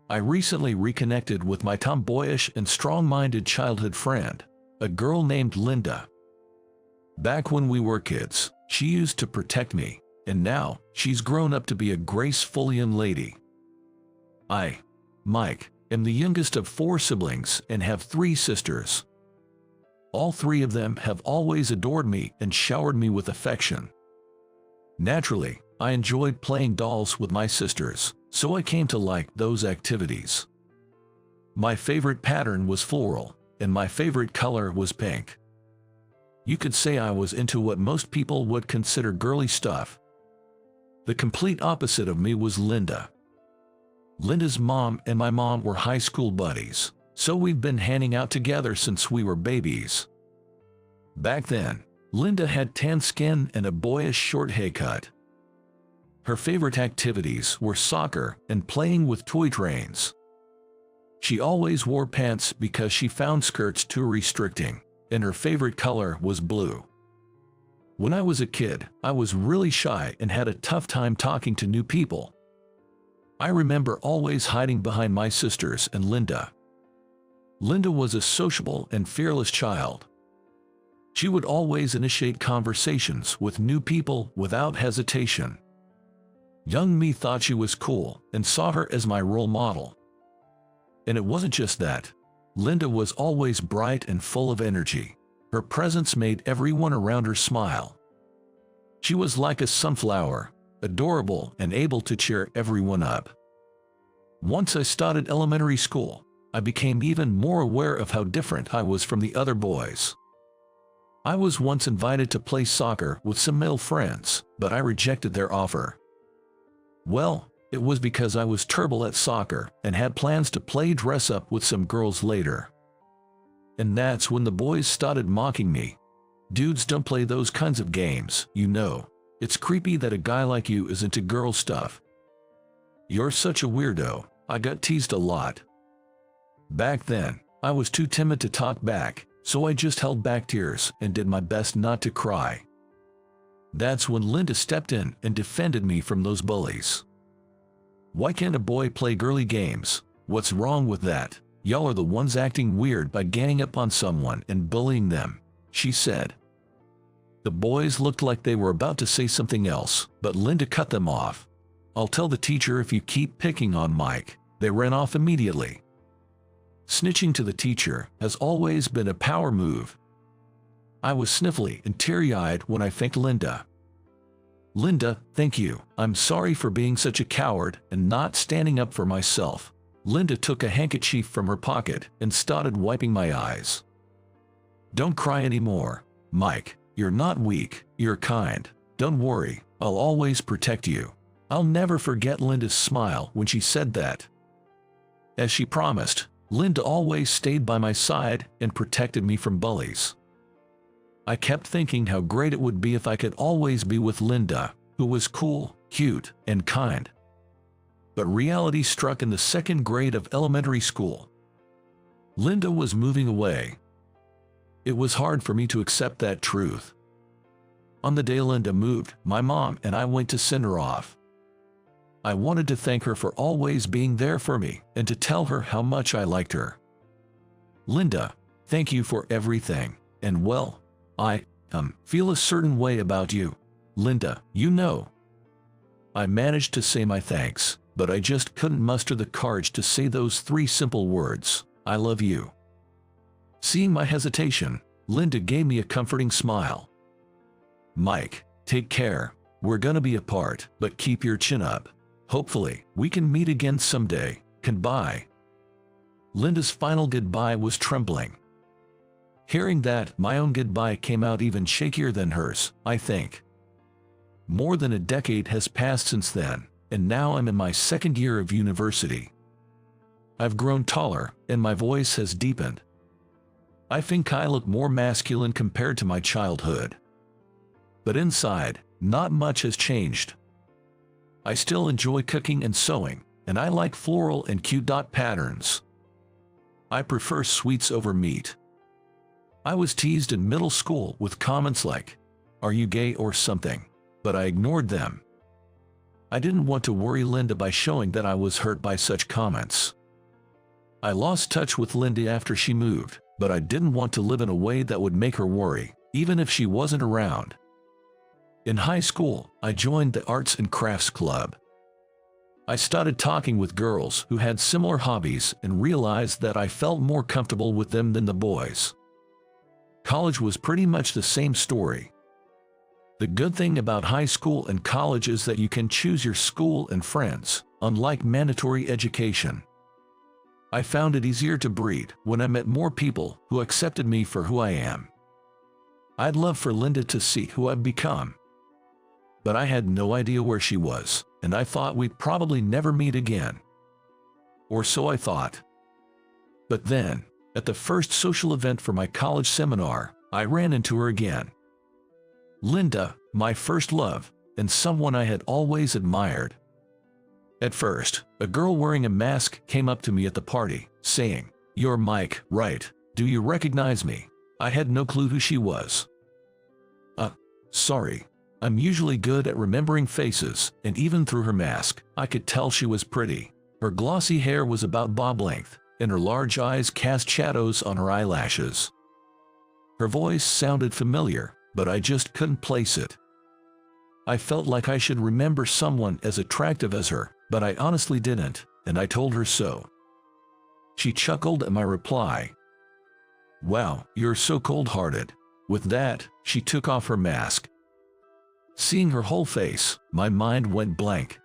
I recently reconnected with my tomboyish and strong-minded childhood friend, a girl named Linda. Back when we were kids, she used to protect me, and now she's grown up to be a graceful young lady. I, Mike, am the youngest of 4 siblings and have 3 sisters. All 3 of them have always adored me and showered me with affection. Naturally, I enjoyed playing dolls with my sisters, so I came to like those activities. My favorite pattern was floral, and my favorite color was pink. You could say I was into what most people would consider girly stuff. The complete opposite of me was Linda. Linda's mom and my mom were high school buddies, so we've been hanging out together since we were babies. Back then, Linda had tan skin and a boyish short haircut. Her favorite activities were soccer and playing with toy trains. She always wore pants because she found skirts too restricting, and her favorite color was blue. When I was a kid, I was really shy and had a tough time talking to new people. I remember always hiding behind my sisters and Linda. Linda was a sociable and fearless child. She would always initiate conversations with new people without hesitation. Young me thought she was cool and saw her as my role model. And it wasn't just that. Linda was always bright and full of energy. Her presence made everyone around her smile. She was like a sunflower, adorable and able to cheer everyone up. Once I started elementary school, I became even more aware of how different I was from the other boys. I was once invited to play soccer with some male friends, but I rejected their offer. Well, it was because I was terrible at soccer and had plans to play dress-up with some girls later. And that's when the boys started mocking me. Dudes don't play those kinds of games, you know. It's creepy that a guy like you is into girl stuff. You're such a weirdo. I got teased a lot. Back then, I was too timid to talk back, so I just held back tears and did my best not to cry. That's when Linda stepped in and defended me from those bullies. Why can't a boy play girly games? What's wrong with that? Y'all are the ones acting weird by ganging up on someone and bullying them, she said. The boys looked like they were about to say something else, but Linda cut them off. I'll tell the teacher if you keep picking on Mike. They ran off immediately. Snitching to the teacher has always been a power move. I was sniffly and teary-eyed when I thanked Linda. Linda, thank you. I'm sorry for being such a coward and not standing up for myself. Linda took a handkerchief from her pocket and started wiping my eyes. Don't cry anymore, Mike. You're not weak, you're kind. Don't worry, I'll always protect you. I'll never forget Linda's smile when she said that. As she promised, Linda always stayed by my side and protected me from bullies. I kept thinking how great it would be if I could always be with Linda, who was cool, cute, and kind. But reality struck in the 2nd grade of elementary school. Linda was moving away. It was hard for me to accept that truth. On the day Linda moved, my mom and I went to send her off. I wanted to thank her for always being there for me and to tell her how much I liked her. Linda, thank you for everything, and well, I feel a certain way about you. Linda, you know. I managed to say my thanks, but I just couldn't muster the courage to say those 3 simple words, I love you. Seeing my hesitation, Linda gave me a comforting smile. Mike, take care. We're gonna be apart, but keep your chin up. Hopefully, we can meet again someday. Goodbye. Linda's final goodbye was trembling. Hearing that, my own goodbye came out even shakier than hers, I think. More than a decade has passed since then, and now I'm in my 2nd year of university. I've grown taller, and my voice has deepened. I think I look more masculine compared to my childhood. But inside, not much has changed. I still enjoy cooking and sewing, and I like floral and cute dot patterns. I prefer sweets over meat. I was teased in middle school with comments like, "Are you gay or something?" But I ignored them. I didn't want to worry Linda by showing that I was hurt by such comments. I lost touch with Linda after she moved, but I didn't want to live in a way that would make her worry, even if she wasn't around. In high school, I joined the Arts and Crafts Club. I started talking with girls who had similar hobbies and realized that I felt more comfortable with them than the boys. College was pretty much the same story. The good thing about high school and college is that you can choose your school and friends, unlike mandatory education. I found it easier to breathe when I met more people who accepted me for who I am. I'd love for Linda to see who I've become. But I had no idea where she was, and I thought we'd probably never meet again. Or so I thought. But then, at the first social event for my college seminar, I ran into her again. Linda, my first love, and someone I had always admired. At first, a girl wearing a mask came up to me at the party, saying, "You're Mike, right? Do you recognize me?" I had no clue who she was. Sorry. I'm usually good at remembering faces, and even through her mask, I could tell she was pretty. Her glossy hair was about bob length, and her large eyes cast shadows on her eyelashes. Her voice sounded familiar, but I just couldn't place it. I felt like I should remember someone as attractive as her, but I honestly didn't, and I told her so. She chuckled at my reply. "Wow, you're so cold-hearted." With that, she took off her mask. Seeing her whole face, my mind went blank.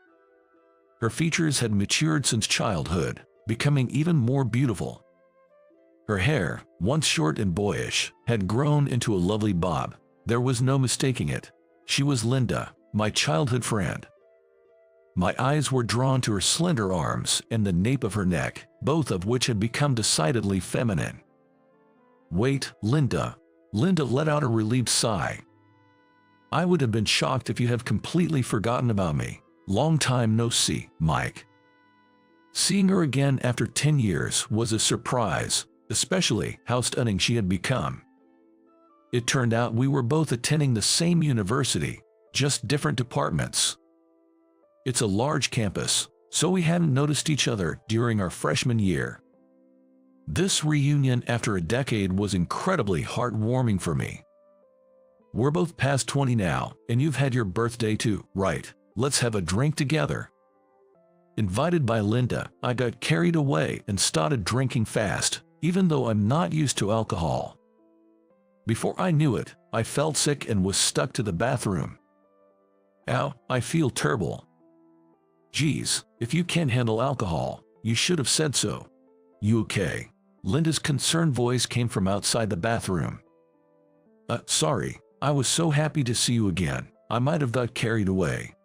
Her features had matured since childhood, becoming even more beautiful. Her hair, once short and boyish, had grown into a lovely bob. There was no mistaking it. She was Linda, my childhood friend. My eyes were drawn to her slender arms and the nape of her neck, both of which had become decidedly feminine. "Wait, Linda." Linda let out a relieved sigh. "I would have been shocked if you have completely forgotten about me. Long time no see, Mike." Seeing her again after 10 years was a surprise, especially how stunning she had become. It turned out we were both attending the same university, just different departments. It's a large campus, so we hadn't noticed each other during our freshman year. This reunion after a decade was incredibly heartwarming for me. We're both past 20 now, and you've had your birthday too, right? Let's have a drink together. Invited by Linda, I got carried away and started drinking fast, even though I'm not used to alcohol. Before I knew it, I felt sick and was stuck to the bathroom. Ow, I feel terrible. Geez, if you can't handle alcohol, you should have said so. You okay? Linda's concerned voice came from outside the bathroom. Sorry, I was so happy to see you again, I might have got carried away.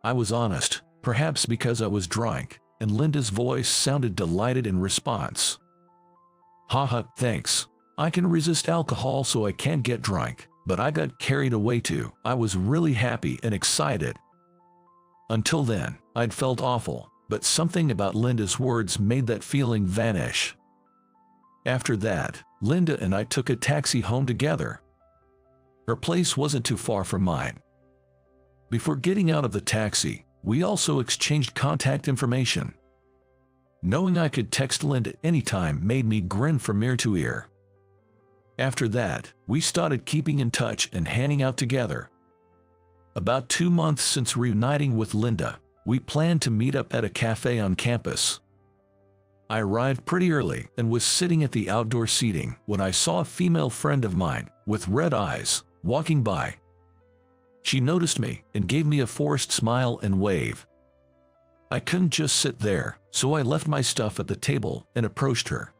I was honest, perhaps because I was drunk, and Linda's voice sounded delighted in response. Haha, thanks. I can resist alcohol so I can't get drunk, but I got carried away too. I was really happy and excited. Until then, I'd felt awful, but something about Linda's words made that feeling vanish. After that, Linda and I took a taxi home together. Her place wasn't too far from mine. Before getting out of the taxi, we also exchanged contact information. Knowing I could text Linda anytime made me grin from ear to ear. After that, we started keeping in touch and hanging out together. About 2 months since reuniting with Linda, we planned to meet up at a cafe on campus. I arrived pretty early and was sitting at the outdoor seating when I saw a female friend of mine, with red eyes, walking by. She noticed me and gave me a forced smile and wave. I couldn't just sit there, so I left my stuff at the table and approached her.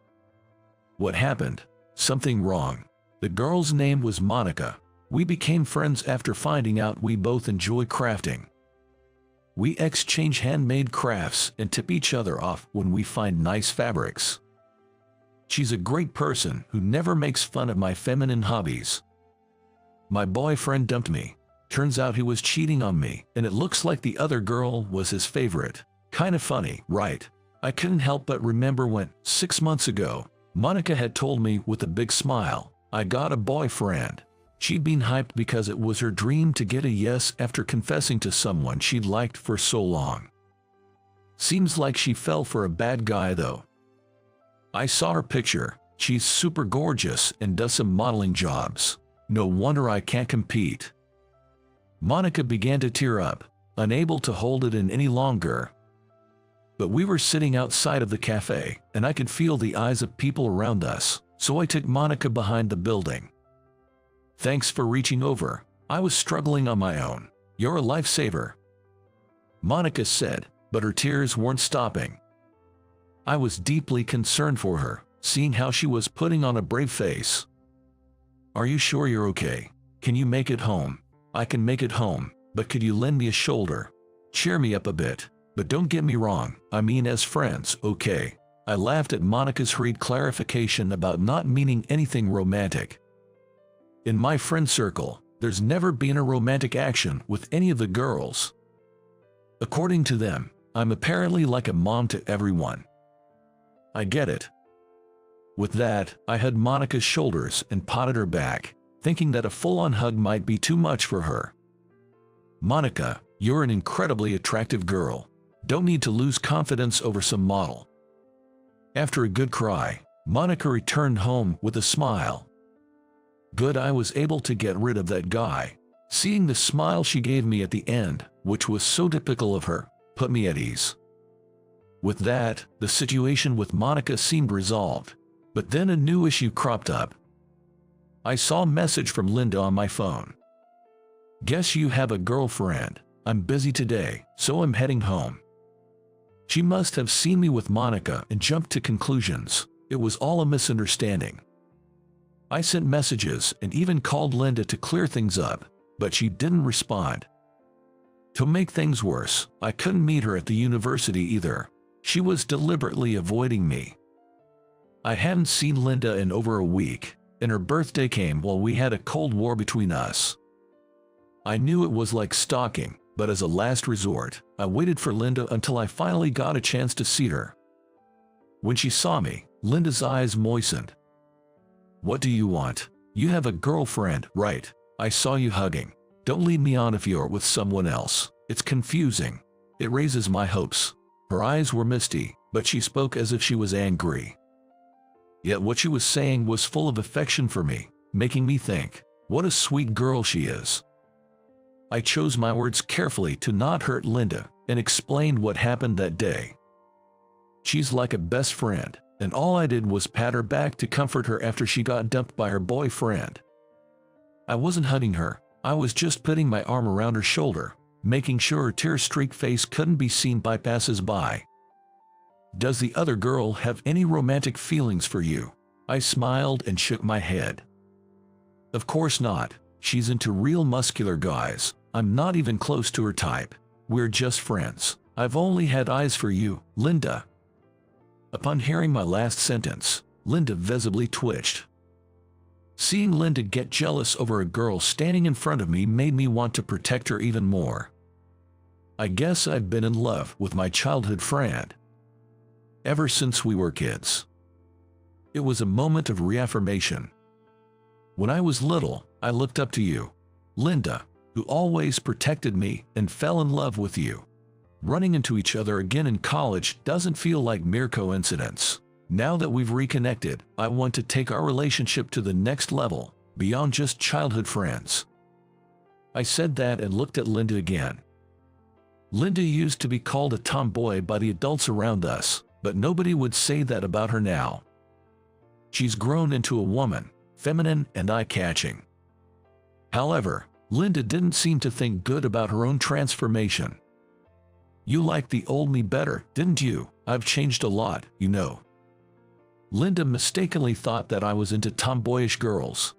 What happened? Something wrong. The girl's name was Monica. We became friends after finding out we both enjoy crafting. We exchange handmade crafts and tip each other off when we find nice fabrics. She's a great person who never makes fun of my feminine hobbies. My boyfriend dumped me. Turns out he was cheating on me, and it looks like the other girl was his favorite. Kinda funny, right? I couldn't help but remember when, 6 months ago, Monica had told me with a big smile, I got a boyfriend. She'd been hyped because it was her dream to get a yes after confessing to someone she'd liked for so long. Seems like she fell for a bad guy though. I saw her picture. She's super gorgeous and does some modeling jobs. No wonder I can't compete. Monica began to tear up, unable to hold it in any longer. But we were sitting outside of the cafe, and I could feel the eyes of people around us, so I took Monica behind the building. Thanks for reaching over. I was struggling on my own. You're a lifesaver, Monica said, but her tears weren't stopping. I was deeply concerned for her, seeing how she was putting on a brave face. Are you sure you're okay? Can you make it home? I can make it home, but could you lend me a shoulder? Cheer me up a bit, but don't get me wrong, I mean as friends, okay? I laughed at Monica's hurried clarification about not meaning anything romantic. In my friend circle, there's never been a romantic action with any of the girls. According to them, I'm apparently like a mom to everyone. I get it. With that, I hugged Monica's shoulders and patted her back, thinking that a full-on hug might be too much for her. Monica, you're an incredibly attractive girl. Don't need to lose confidence over some model. After a good cry, Monica returned home with a smile. Good, I was able to get rid of that guy. Seeing the smile she gave me at the end, which was so typical of her, put me at ease. With that, the situation with Monica seemed resolved. But then a new issue cropped up. I saw a message from Linda on my phone. Guess you have a girlfriend. I'm busy today, so I'm heading home. She must have seen me with Monica and jumped to conclusions. It was all a misunderstanding. I sent messages and even called Linda to clear things up, but she didn't respond. To make things worse, I couldn't meet her at the university either. She was deliberately avoiding me. I hadn't seen Linda in over a week, and her birthday came while we had a cold war between us. I knew it was like stalking, but as a last resort, I waited for Linda until I finally got a chance to see her. When she saw me, Linda's eyes moistened. What do you want? You have a girlfriend, right? I saw you hugging. Don't lead me on if you're with someone else. It's confusing. It raises my hopes. Her eyes were misty, but she spoke as if she was angry. Yet what she was saying was full of affection for me, making me think, what a sweet girl she is. I chose my words carefully to not hurt Linda and explained what happened that day. She's like a best friend, and all I did was pat her back to comfort her after she got dumped by her boyfriend. I wasn't hugging her, I was just putting my arm around her shoulder, making sure her tear-streaked face couldn't be seen by passers-by. Does the other girl have any romantic feelings for you? I smiled and shook my head. Of course not. She's into real muscular guys. I'm not even close to her type. We're just friends. I've only had eyes for you, Linda. Upon hearing my last sentence, Linda visibly twitched. Seeing Linda get jealous over a girl standing in front of me made me want to protect her even more. I guess I've been in love with my childhood friend ever since we were kids. It was a moment of reaffirmation. When I was little, I looked up to you, Linda, who always protected me and fell in love with you. Running into each other again in college doesn't feel like mere coincidence. Now that we've reconnected, I want to take our relationship to the next level, beyond just childhood friends. I said that and looked at Linda again. Linda used to be called a tomboy by the adults around us, but nobody would say that about her now. She's grown into a woman, feminine and eye-catching. However, Linda didn't seem to think good about her own transformation. You liked the old me better, didn't you? I've changed a lot, you know. Linda mistakenly thought that I was into tomboyish girls.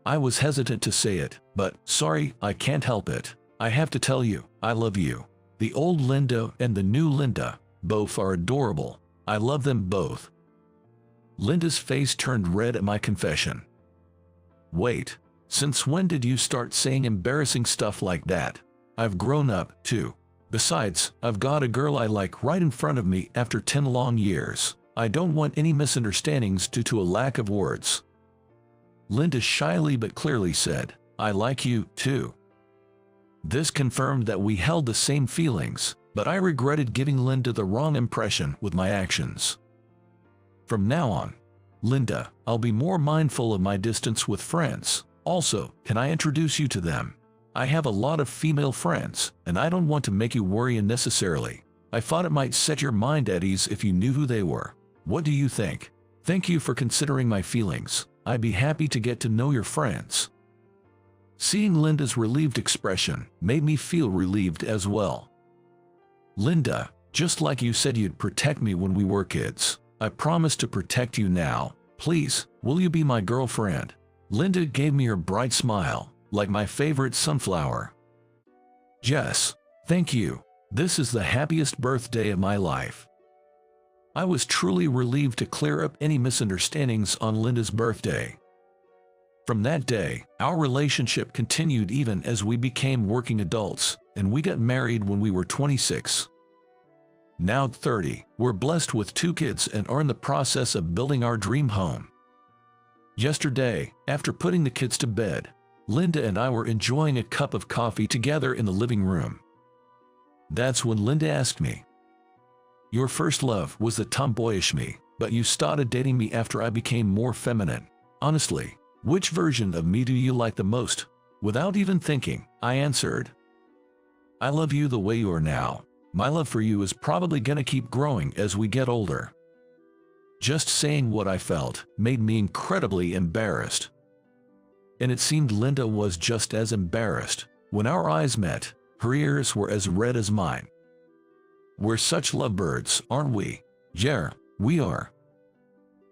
I was hesitant to say it, but sorry, I can't help it. I have to tell you, I love you. The old Linda and the new Linda, both are adorable. I love them both. Linda's face turned red at my confession. Wait, since when did you start saying embarrassing stuff like that? I've grown up, too. Besides, I've got a girl I like right in front of me after 10 long years. I don't want any misunderstandings due to a lack of words. Linda shyly but clearly said, I like you, too. This confirmed that we held the same feelings, but I regretted giving Linda the wrong impression with my actions. From now on, Linda, I'll be more mindful of my distance with friends. Also, can I introduce you to them? I have a lot of female friends, and I don't want to make you worry unnecessarily. I thought it might set your mind at ease if you knew who they were. What do you think? Thank you for considering my feelings. I'd be happy to get to know your friends. Seeing Linda's relieved expression made me feel relieved as well. Linda, just like you said you'd protect me when we were kids, I promise to protect you now. Please, will you be my girlfriend? Linda gave me her bright smile, like my favorite sunflower. Yes, thank you. This is the happiest birthday of my life. I was truly relieved to clear up any misunderstandings on Linda's birthday. From that day, our relationship continued even as we became working adults, and we got married when we were 26. Now 30, we're blessed with 2 kids and are in the process of building our dream home. Yesterday, after putting the kids to bed, Linda and I were enjoying a cup of coffee together in the living room. That's when Linda asked me, "Your first love was the tomboyish me, but you started dating me after I became more feminine. Honestly, which version of me do you like the most?" Without even thinking, I answered, "I love you the way you are now. My love for you is probably gonna keep growing as we get older." Just saying what I felt made me incredibly embarrassed. And it seemed Linda was just as embarrassed. When our eyes met, her ears were as red as mine. We're such lovebirds, aren't we? Yeah, we are.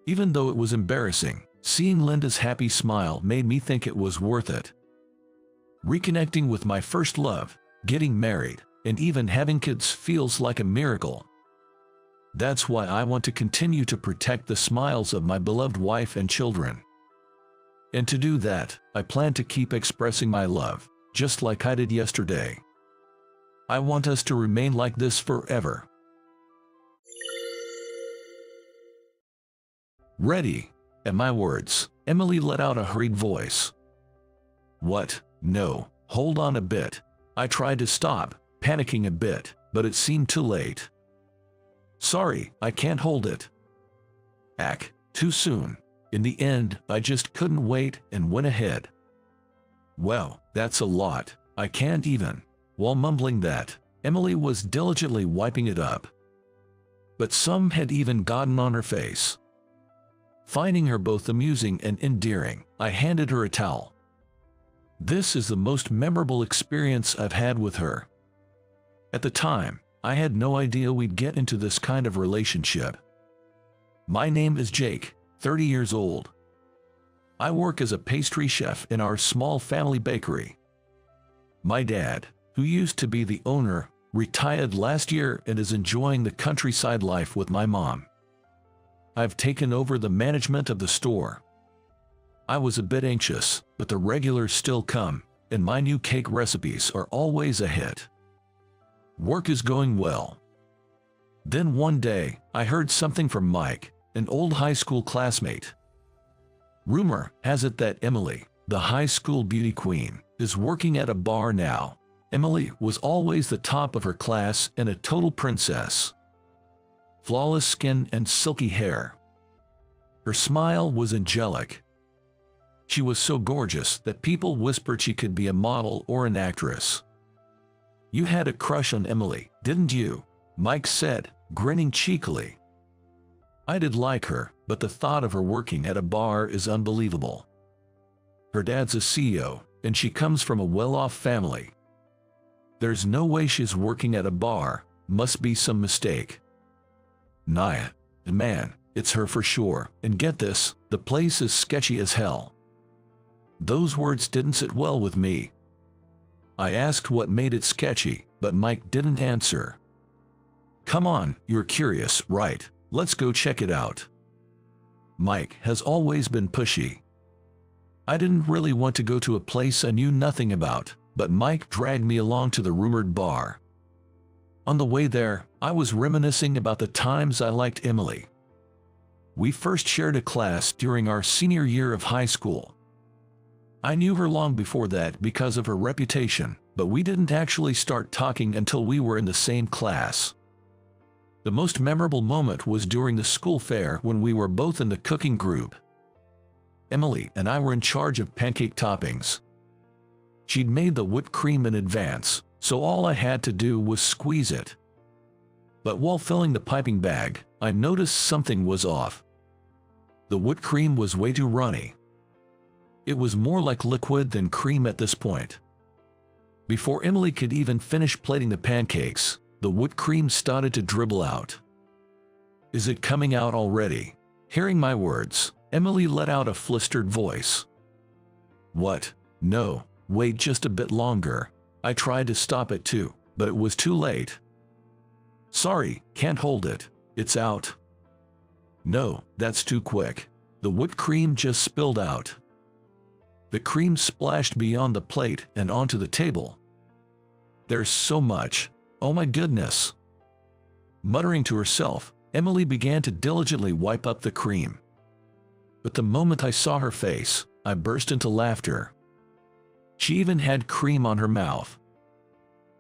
Even though it was embarrassing, seeing Linda's happy smile made me think it was worth it. Reconnecting with my first love, getting married, and even having kids feels like a miracle. That's why I want to continue to protect the smiles of my beloved wife and children. And to do that, I plan to keep expressing my love, just like I did yesterday. I want us to remain like this forever. Ready? At my words, Emily let out a hurried voice. What? No, hold on a bit. I tried to stop, panicking a bit, but it seemed too late. Sorry, I can't hold it. Too soon. In the end, I just couldn't wait and went ahead. Well, that's a lot. I can't even. While mumbling that, Emily was diligently wiping it up. But some had even gotten on her face. Finding her both amusing and endearing, I handed her a towel. This is the most memorable experience I've had with her. At the time, I had no idea we'd get into this kind of relationship. My name is Jake, 30 years old. I work as a pastry chef in our small family bakery. My dad, who used to be the owner, retired last year and is enjoying the countryside life with my mom. I've taken over the management of the store. I was a bit anxious, but the regulars still come, and my new cake recipes are always a hit. Work is going well. Then one day, I heard something from Mike, an old high school classmate. Rumor has it that Emily, the high school beauty queen, is working at a bar now. Emily was always the top of her class and a total princess. Flawless skin and silky hair. Her smile was angelic. She was so gorgeous that people whispered she could be a model or an actress. "You had a crush on Emily, didn't you?" Mike said, grinning cheekily. I did like her, but the thought of her working at a bar is unbelievable. Her dad's a CEO, and she comes from a well-off family. There's no way she's working at a bar, must be some mistake. Nah, man, it's her for sure, and get this, the place is sketchy as hell. Those words didn't sit well with me. I asked what made it sketchy, but Mike didn't answer. "Come on, you're curious, right? Let's go check it out." Mike has always been pushy. I didn't really want to go to a place I knew nothing about, but Mike dragged me along to the rumored bar. On the way there, I was reminiscing about the times I liked Emily. We first shared a class during our senior year of high school. I knew her long before that because of her reputation, but we didn't actually start talking until we were in the same class. The most memorable moment was during the school fair when we were both in the cooking group. Emily and I were in charge of pancake toppings. She'd made the whipped cream in advance, so all I had to do was squeeze it. But while filling the piping bag, I noticed something was off. The whipped cream was way too runny. It was more like liquid than cream at this point. Before Emily could even finish plating the pancakes, the whipped cream started to dribble out. "Is it coming out already?" Hearing my words, Emily let out a flustered voice. "What? No, wait just a bit longer." I tried to stop it too, but it was too late. "Sorry, can't hold it. It's out." "No, that's too quick." The whipped cream just spilled out. The cream splashed beyond the plate and onto the table. "There's so much. Oh my goodness." Muttering to herself, Emily began to diligently wipe up the cream. But the moment I saw her face, I burst into laughter. She even had cream on her mouth.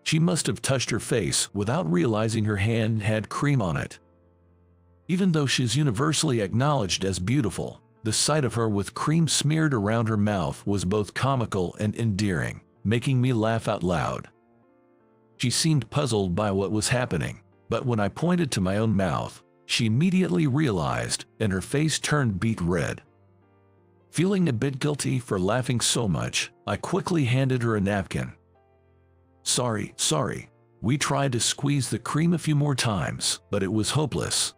She must have touched her face without realizing her hand had cream on it. Even though she's universally acknowledged as beautiful, the sight of her with cream smeared around her mouth was both comical and endearing, making me laugh out loud. She seemed puzzled by what was happening, but when I pointed to my own mouth, she immediately realized, and her face turned beet red. Feeling a bit guilty for laughing so much, I quickly handed her a napkin. Sorry. We tried to squeeze the cream a few more times, but it was hopeless.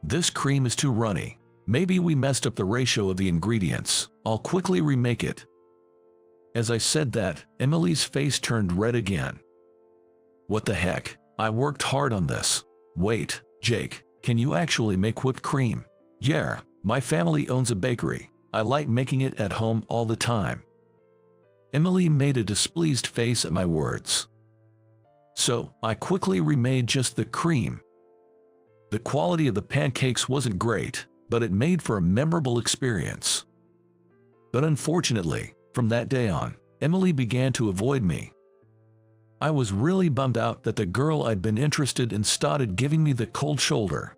This cream is too runny. Maybe we messed up the ratio of the ingredients. I'll quickly remake it." As I said that, Emily's face turned red again. "What the heck? I worked hard on this." "Wait, Jake, can you actually make whipped cream?" "Yeah, my family owns a bakery. I like making it at home all the time." Emily made a displeased face at my words. So, I quickly remade just the cream. The quality of the pancakes wasn't great, but it made for a memorable experience. But unfortunately, from that day on, Emily began to avoid me. I was really bummed out that the girl I'd been interested in started giving me the cold shoulder.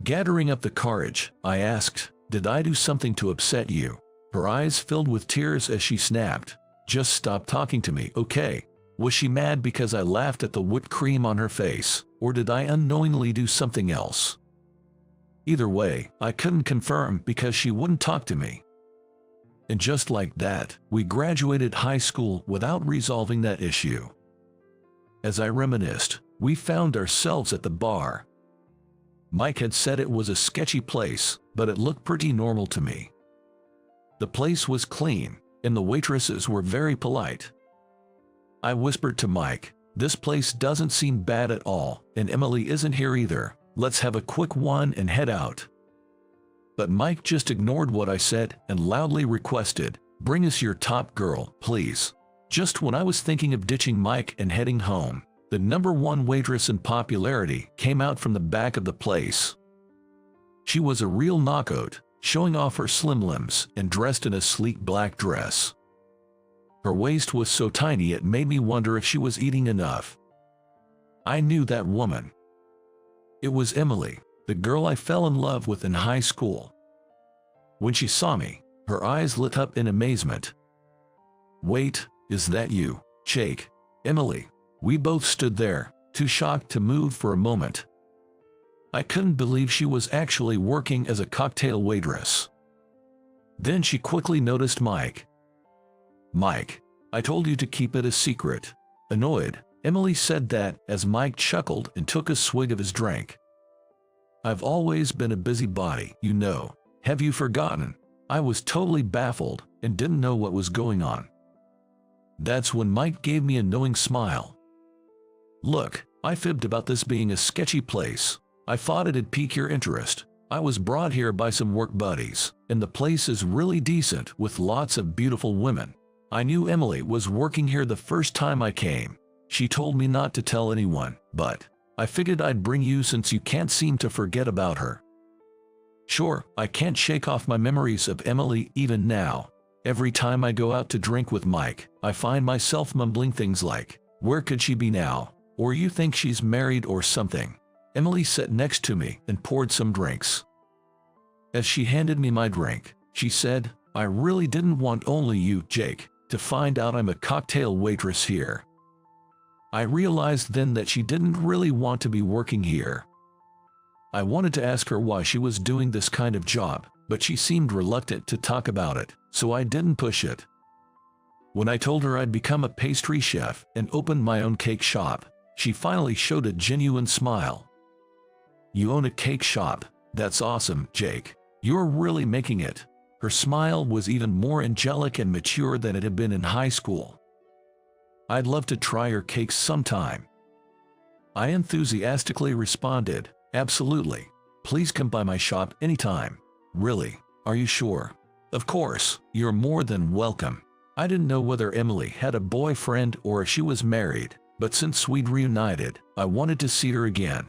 Gathering up the courage, I asked, "Did I do something to upset you?" Her eyes filled with tears as she snapped, "Just stop talking to me, okay?" Was she mad because I laughed at the whipped cream on her face, or did I unknowingly do something else? Either way, I couldn't confirm because she wouldn't talk to me. And just like that, we graduated high school without resolving that issue. As I reminisced, we found ourselves at the bar. Mike had said it was a sketchy place, but it looked pretty normal to me. The place was clean, and the waitresses were very polite. I whispered to Mike, "This place doesn't seem bad at all, and Emily isn't here either. Let's have a quick one and head out." But Mike just ignored what I said and loudly requested, "Bring us your top girl, please." Just when I was thinking of ditching Mike and heading home, the #1 waitress in popularity came out from the back of the place. She was a real knockout, showing off her slim limbs and dressed in a sleek black dress. Her waist was so tiny it made me wonder if she was eating enough. I knew that woman. It was Emily, the girl I fell in love with in high school. When she saw me, her eyes lit up in amazement. "Wait, is that you, Jake?" "Emily." We both stood there, too shocked to move for a moment. I couldn't believe she was actually working as a cocktail waitress. Then she quickly noticed Mike. "Mike, I told you to keep it a secret." Annoyed, Emily said that as Mike chuckled and took a swig of his drink. "I've always been a busybody, you know. Have you forgotten?" I was totally baffled and didn't know what was going on. That's when Mike gave me a knowing smile. "Look, I fibbed about this being a sketchy place. I thought it'd pique your interest. I was brought here by some work buddies, and the place is really decent with lots of beautiful women. I knew Emily was working here the first time I came. She told me not to tell anyone, but I figured I'd bring you since you can't seem to forget about her." Sure, I can't shake off my memories of Emily even now. Every time I go out to drink with Mike, I find myself mumbling things like, "Where could she be now?" Or "You think she's married or something?" Emily sat next to me and poured some drinks. As she handed me my drink, she said, "I really didn't want only you, Jake, to find out I'm a cocktail waitress here." I realized then that she didn't really want to be working here. I wanted to ask her why she was doing this kind of job, but she seemed reluctant to talk about it, so I didn't push it. When I told her I'd become a pastry chef and opened my own cake shop, she finally showed a genuine smile. "You own a cake shop? That's awesome, Jake. You're really making it." Her smile was even more angelic and mature than it had been in high school. "I'd love to try your cakes sometime." I enthusiastically responded, "Absolutely. Please come by my shop anytime." "Really? Are you sure?" "Of course, you're more than welcome." I didn't know whether Emily had a boyfriend or if she was married, but since we'd reunited, I wanted to see her again.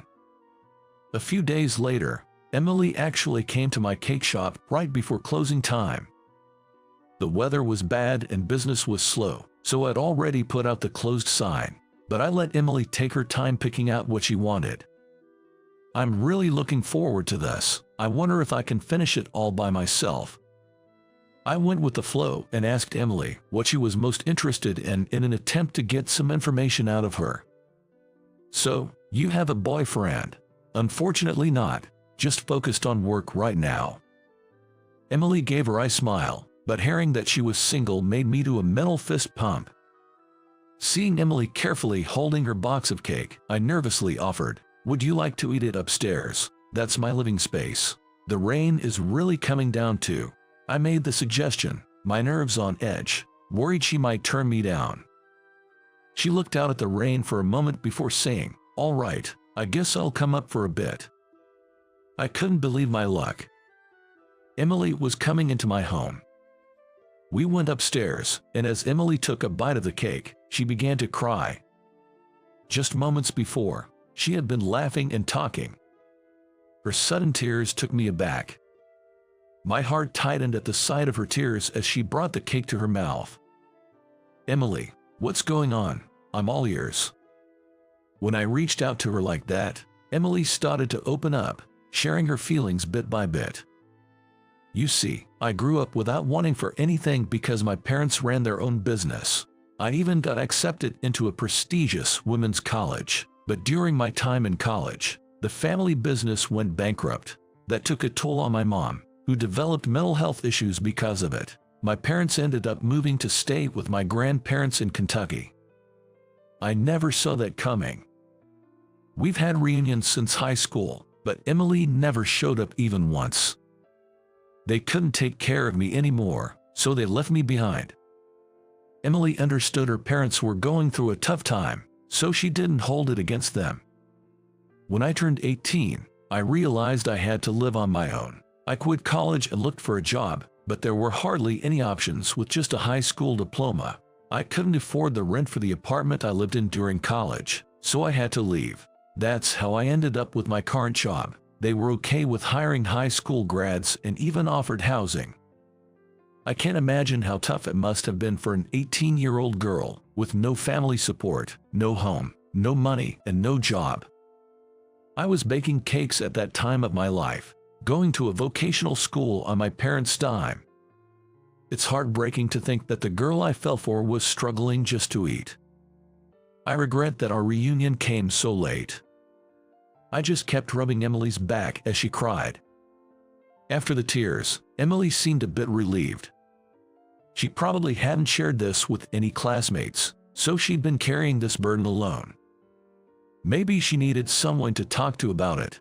A few days later, Emily actually came to my cake shop right before closing time. The weather was bad and business was slow, so I'd already put out the closed sign, but I let Emily take her time picking out what she wanted. "I'm really looking forward to this. I wonder if I can finish it all by myself." I went with the flow and asked Emily what she was most interested in an attempt to get some information out of her. "So, you have a boyfriend?" "Unfortunately not. Just focused on work right now." Emily gave her eye smile, but hearing that she was single made me do a mental fist pump. Seeing Emily carefully holding her box of cake, I nervously offered, "Would you like to eat it upstairs? That's my living space. The rain is really coming down too." I made the suggestion, my nerves on edge, worried she might turn me down. She looked out at the rain for a moment before saying, "All right, I guess I'll come up for a bit." I couldn't believe my luck. Emily was coming into my home. We went upstairs, and as Emily took a bite of the cake, she began to cry. Just moments before, she had been laughing and talking. Her sudden tears took me aback. My heart tightened at the sight of her tears as she brought the cake to her mouth. "Emily, what's going on? I'm all ears." When I reached out to her like that, Emily started to open up, sharing her feelings bit by bit. "You see, I grew up without wanting for anything because my parents ran their own business. I even got accepted into a prestigious women's college, but during my time in college, the family business went bankrupt. That took a toll on my mom, who developed mental health issues because of it. My parents ended up moving to stay with my grandparents in Kentucky. I never saw that coming. We've had reunions since high school, but Emily never showed up even once. They couldn't take care of me anymore, so they left me behind." Emily understood her parents were going through a tough time, so she didn't hold it against them. When I turned 18, I realized I had to live on my own. I quit college and looked for a job, but there were hardly any options with just a high school diploma. I couldn't afford the rent for the apartment I lived in during college, so I had to leave. That's how I ended up with my current job. They were okay with hiring high school grads and even offered housing. I can't imagine how tough it must have been for an 18-year-old girl with no family support, no home, no money, and no job. I was baking cakes at that time of my life, going to a vocational school on my parents' dime. It's heartbreaking to think that the girl I fell for was struggling just to eat. I regret that our reunion came so late. I just kept rubbing Emily's back as she cried. After the tears, Emily seemed a bit relieved. She probably hadn't shared this with any classmates, so she'd been carrying this burden alone. Maybe she needed someone to talk to about it.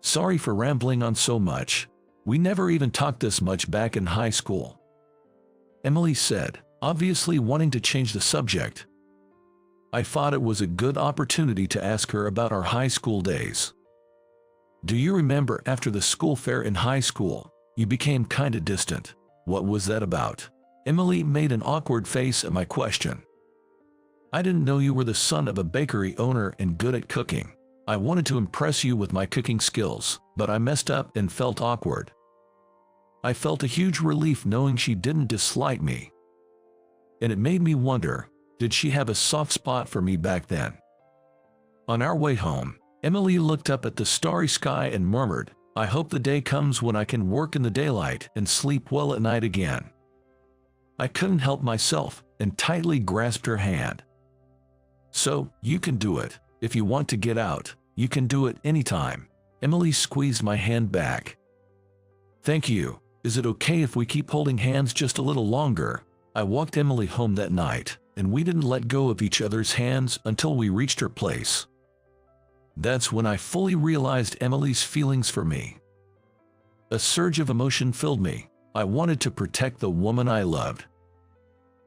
"Sorry for rambling on so much. We never even talked this much back in high school," Emily said, obviously wanting to change the subject. I thought it was a good opportunity to ask her about our high school days. "Do you remember after the school fair in high school, you became kinda distant? What was that about?" Emily made an awkward face at my question. "I didn't know you were the son of a bakery owner and good at cooking. I wanted to impress you with my cooking skills, but I messed up and felt awkward." I felt a huge relief knowing she didn't dislike me. And it made me wonder, did she have a soft spot for me back then? On our way home, Emily looked up at the starry sky and murmured, "I hope the day comes when I can work in the daylight and sleep well at night again." I couldn't help myself and tightly grasped her hand. "So, you can do it. If you want to get out, you can do it anytime." Emily squeezed my hand back. "Thank you. Is it okay if we keep holding hands just a little longer?" I walked Emily home that night, and we didn't let go of each other's hands until we reached her place. That's when I fully realized Emily's feelings for me. A surge of emotion filled me. I wanted to protect the woman I loved.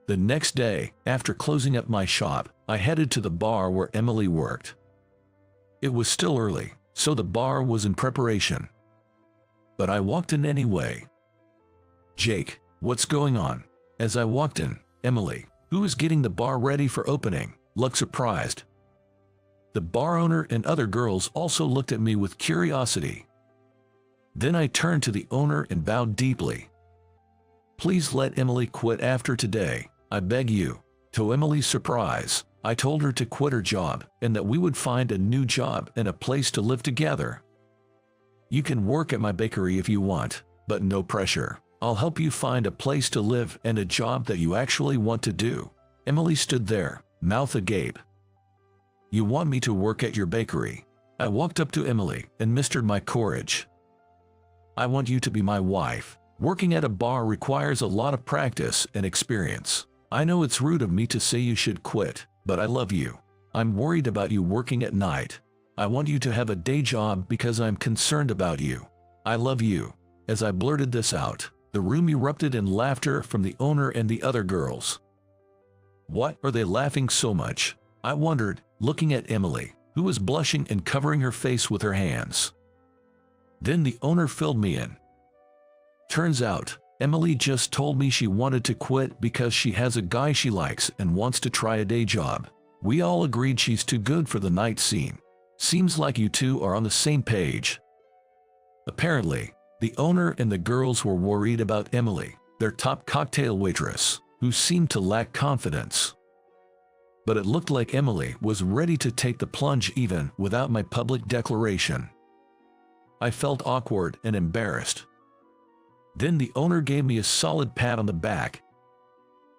The next day, after closing up my shop, I headed to the bar where Emily worked. It was still early, so the bar was in preparation. But I walked in anyway. "Jake, what's going on?" As I walked in, Emily, who was getting the bar ready for opening, looked surprised. The bar owner and other girls also looked at me with curiosity. Then I turned to the owner and bowed deeply. "Please let Emily quit after today, I beg you." To Emily's surprise, I told her to quit her job and that we would find a new job and a place to live together. "You can work at my bakery if you want, but no pressure. I'll help you find a place to live and a job that you actually want to do." Emily stood there, mouth agape. "You want me to work at your bakery?" I walked up to Emily and mustered my courage. "I want you to be my wife. Working at a bar requires a lot of practice and experience. I know it's rude of me to say you should quit, but I love you. I'm worried about you working at night. I want you to have a day job because I'm concerned about you. I love you." As I blurted this out, the room erupted in laughter from the owner and the other girls. What are they laughing so much? I wondered, looking at Emily, who was blushing and covering her face with her hands. Then the owner filled me in. "Turns out, Emily just told me she wanted to quit because she has a guy she likes and wants to try a day job. We all agreed she's too good for the night scene. Seems like you two are on the same page." Apparently, the owner and the girls were worried about Emily, their top cocktail waitress, who seemed to lack confidence. But it looked like Emily was ready to take the plunge even without my public declaration. I felt awkward and embarrassed. Then the owner gave me a solid pat on the back.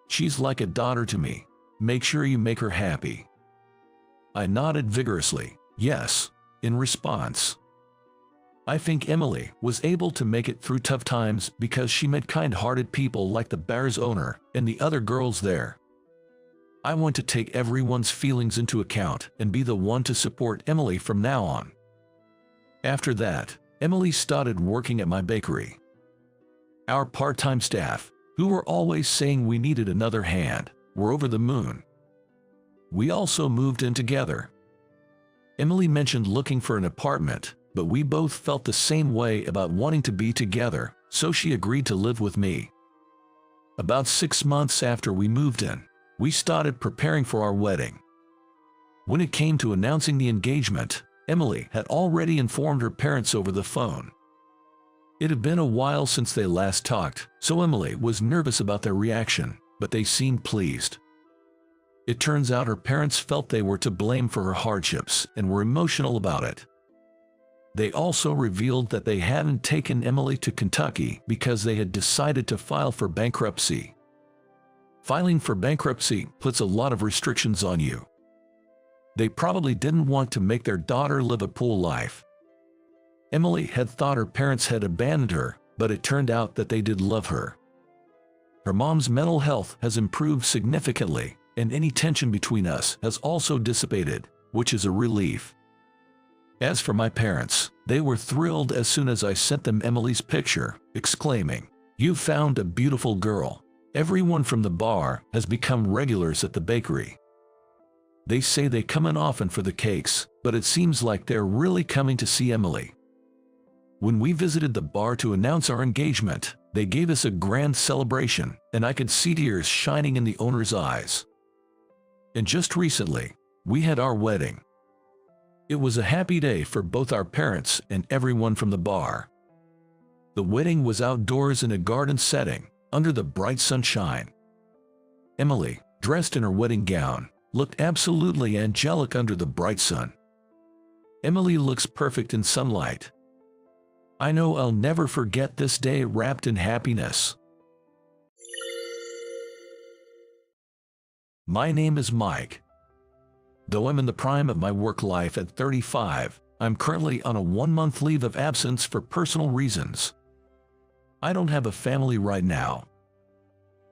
"She's like a daughter to me. Make sure you make her happy." I nodded vigorously, yes, in response. I think Emily was able to make it through tough times because she met kind-hearted people like the bar's owner and the other girls there. I want to take everyone's feelings into account and be the one to support Emily from now on. After that, Emily started working at my bakery. Our part-time staff, who were always saying we needed another hand, were over the moon. We also moved in together. Emily mentioned looking for an apartment, but we both felt the same way about wanting to be together, so she agreed to live with me. About 6 months after we moved in, we started preparing for our wedding. When it came to announcing the engagement, Emily had already informed her parents over the phone. It had been a while since they last talked, so Emily was nervous about their reaction, but they seemed pleased. It turns out her parents felt they were to blame for her hardships and were emotional about it. They also revealed that they hadn't taken Emily to Kentucky because they had decided to file for bankruptcy. Filing for bankruptcy puts a lot of restrictions on you. They probably didn't want to make their daughter live a poor life. Emily had thought her parents had abandoned her, but it turned out that they did love her. Her mom's mental health has improved significantly, and any tension between us has also dissipated, which is a relief. As for my parents, they were thrilled as soon as I sent them Emily's picture, exclaiming, "You've found a beautiful girl." Everyone from the bar has become regulars at the bakery. They say they come in often for the cakes, but it seems like they're really coming to see Emily. When we visited the bar to announce our engagement, they gave us a grand celebration, and I could see tears shining in the owner's eyes. And just recently, we had our wedding. It was a happy day for both our parents and everyone from the bar. The wedding was outdoors in a garden setting, under the bright sunshine. Emily, dressed in her wedding gown, looked absolutely angelic under the bright sun. Emily looks perfect in sunlight. I know I'll never forget this day wrapped in happiness. My name is Mike. Though I'm in the prime of my work life at 35, I'm currently on a 1-month leave of absence for personal reasons. I don't have a family right now.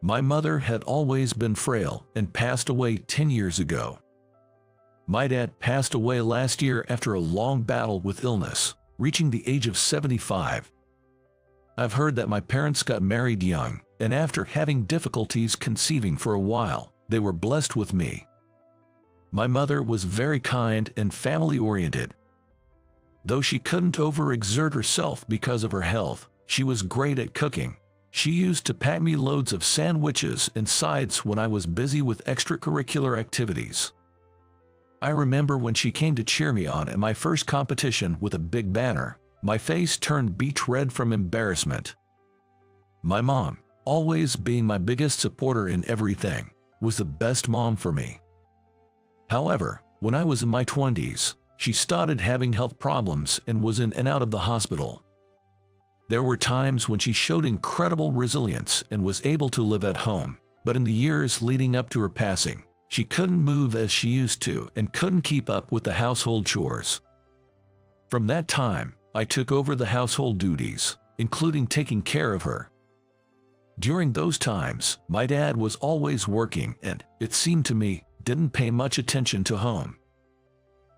My mother had always been frail and passed away 10 years ago. My dad passed away last year after a long battle with illness, reaching the age of 75. I've heard that my parents got married young, and after having difficulties conceiving for a while, they were blessed with me. My mother was very kind and family-oriented. Though she couldn't overexert herself because of her health, she was great at cooking. She used to pack me loads of sandwiches and sides when I was busy with extracurricular activities. I remember when she came to cheer me on at my first competition with a big banner, my face turned beet red from embarrassment. My mom, always being my biggest supporter in everything, was the best mom for me. However, when I was in my 20s, she started having health problems and was in and out of the hospital. There were times when she showed incredible resilience and was able to live at home, but in the years leading up to her passing, she couldn't move as she used to and couldn't keep up with the household chores. From that time, I took over the household duties, including taking care of her. During those times, my dad was always working and, it seemed to me, didn't pay much attention to home.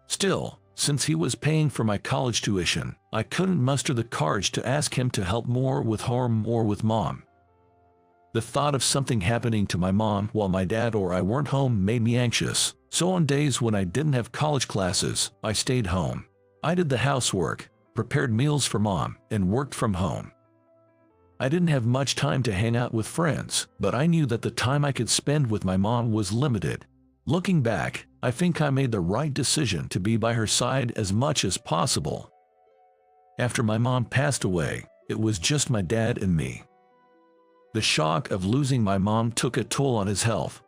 Still, since he was paying for my college tuition, I couldn't muster the courage to ask him to help more with home or with mom. The thought of something happening to my mom while my dad or I weren't home made me anxious, so on days when I didn't have college classes, I stayed home. I did the housework, prepared meals for mom, and worked from home. I didn't have much time to hang out with friends, but I knew that the time I could spend with my mom was limited. Looking back, I think I made the right decision to be by her side as much as possible. After my mom passed away, it was just my dad and me. The shock of losing my mom took a toll on his health.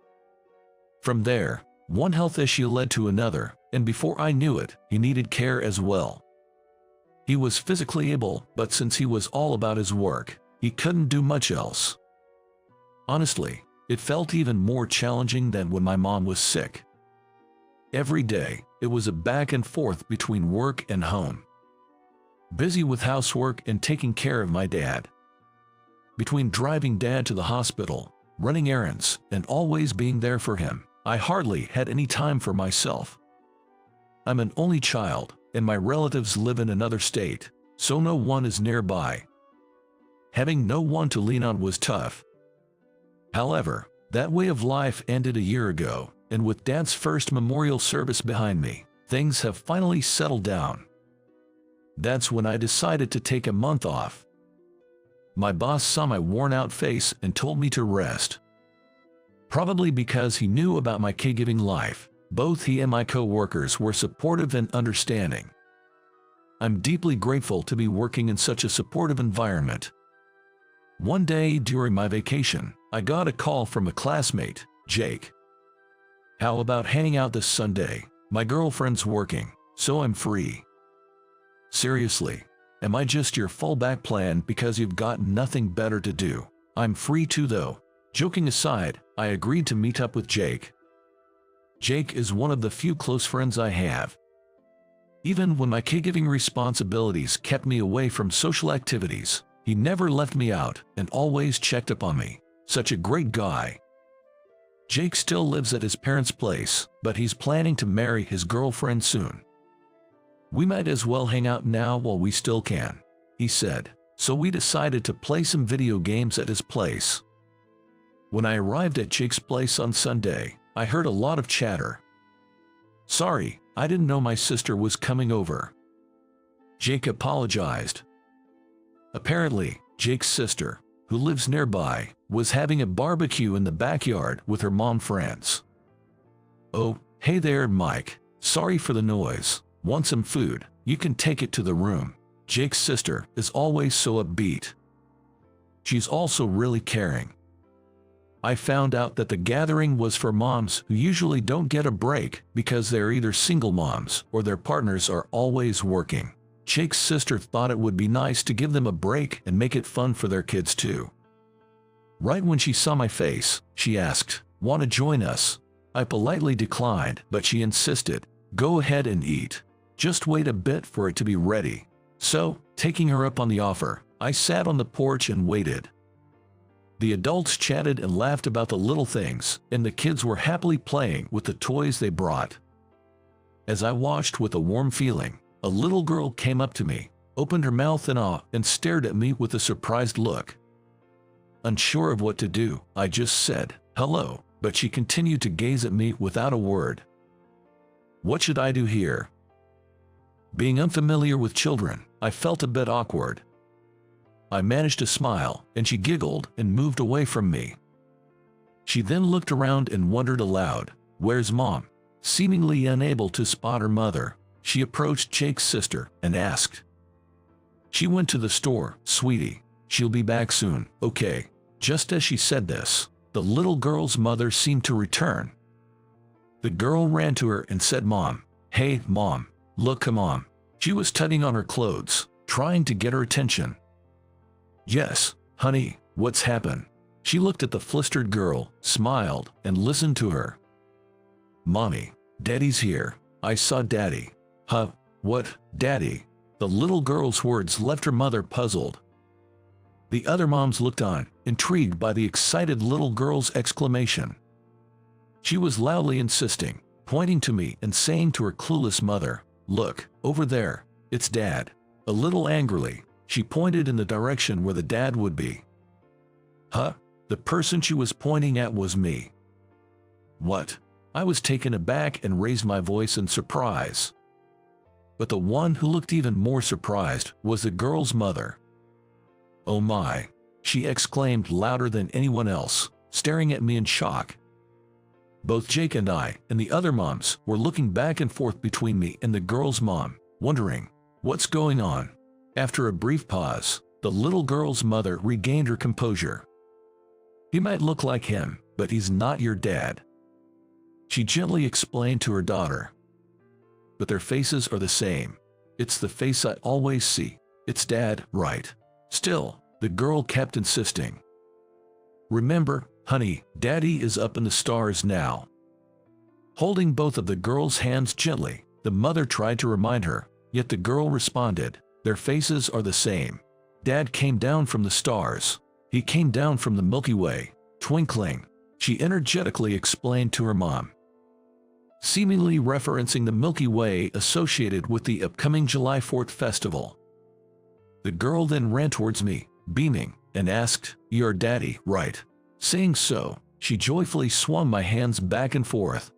From there, one health issue led to another, and before I knew it, he needed care as well. He was physically able, but since he was all about his work, he couldn't do much else. Honestly, it felt even more challenging than when my mom was sick. Every day, it was a back and forth between work and home. Busy with housework and taking care of my dad. Between driving dad to the hospital, running errands, and always being there for him, I hardly had any time for myself. I'm an only child, and my relatives live in another state, so no one is nearby. Having no one to lean on was tough. However, that way of life ended a year ago, and with Dad's first memorial service behind me, things have finally settled down. That's when I decided to take a month off. My boss saw my worn-out face and told me to rest. Probably because he knew about my caregiving life, both he and my co-workers were supportive and understanding. I'm deeply grateful to be working in such a supportive environment. One day during my vacation, I got a call from a classmate, Jake. "How about hanging out this Sunday? My girlfriend's working, so I'm free." Seriously, am I just your fallback plan because you've got nothing better to do? I'm free too though. Joking aside, I agreed to meet up with Jake. Jake is one of the few close friends I have. Even when my caregiving responsibilities kept me away from social activities, he never left me out and always checked up on me. Such a great guy. Jake still lives at his parents' place, but he's planning to marry his girlfriend soon. "We might as well hang out now while we still can," he said, so we decided to play some video games at his place. When I arrived at Jake's place on Sunday, I heard a lot of chatter. "Sorry, I didn't know my sister was coming over." Jake apologized. Apparently, Jake's sister, who lives nearby, was having a barbecue in the backyard with her mom friends. "Oh, hey there, Mike. Sorry for the noise. Want some food? You can take it to the room." Jake's sister is always so upbeat. She's also really caring. I found out that the gathering was for moms who usually don't get a break because they're either single moms or their partners are always working. Jake's sister thought it would be nice to give them a break and make it fun for their kids too. Right when she saw my face, she asked, "Want to join us?" I politely declined, but she insisted, "Go ahead and eat. Just wait a bit for it to be ready." So, taking her up on the offer, I sat on the porch and waited. The adults chatted and laughed about the little things, and the kids were happily playing with the toys they brought. As I watched with a warm feeling, a little girl came up to me, opened her mouth in awe, and stared at me with a surprised look. Unsure of what to do, I just said, "Hello," but she continued to gaze at me without a word. What should I do here? Being unfamiliar with children, I felt a bit awkward. I managed to smile, and she giggled and moved away from me. She then looked around and wondered aloud, "Where's Mom?" Seemingly unable to spot her mother, she approached Jake's sister and asked. "She went to the store, sweetie. She'll be back soon, okay?" Just as she said this, the little girl's mother seemed to return. The girl ran to her and said, "Mom, hey, Mom, look, come on." She was tugging on her clothes, trying to get her attention. "Yes, honey, what's happened?" She looked at the flustered girl, smiled, and listened to her. "Mommy, Daddy's here. I saw Daddy." "Huh? What, Daddy?" The little girl's words left her mother puzzled. The other moms looked on, intrigued by the excited little girl's exclamation. She was loudly insisting, pointing to me and saying to her clueless mother, "Look, over there, it's Dad." A little angrily, she pointed in the direction where the dad would be. Huh? The person she was pointing at was me. What? I was taken aback and raised my voice in surprise. But the one who looked even more surprised was the girl's mother. "Oh my!" she exclaimed louder than anyone else, staring at me in shock. Both Jake and I, and the other moms, were looking back and forth between me and the girl's mom, wondering, what's going on? After a brief pause, the little girl's mother regained her composure. "He might look like him, but he's not your dad," she gently explained to her daughter. "But their faces are the same. It's the face I always see. It's Dad, right?" Still, the girl kept insisting. "Remember, honey, Daddy is up in the stars now." Holding both of the girl's hands gently, the mother tried to remind her, yet the girl responded, "Their faces are the same. Dad came down from the stars. He came down from the Milky Way, twinkling," she energetically explained to her mom, seemingly referencing the Milky Way associated with the upcoming July 4th festival. The girl then ran towards me, beaming, and asked, "You're Daddy, right?" Saying so, she joyfully swung my hands back and forth.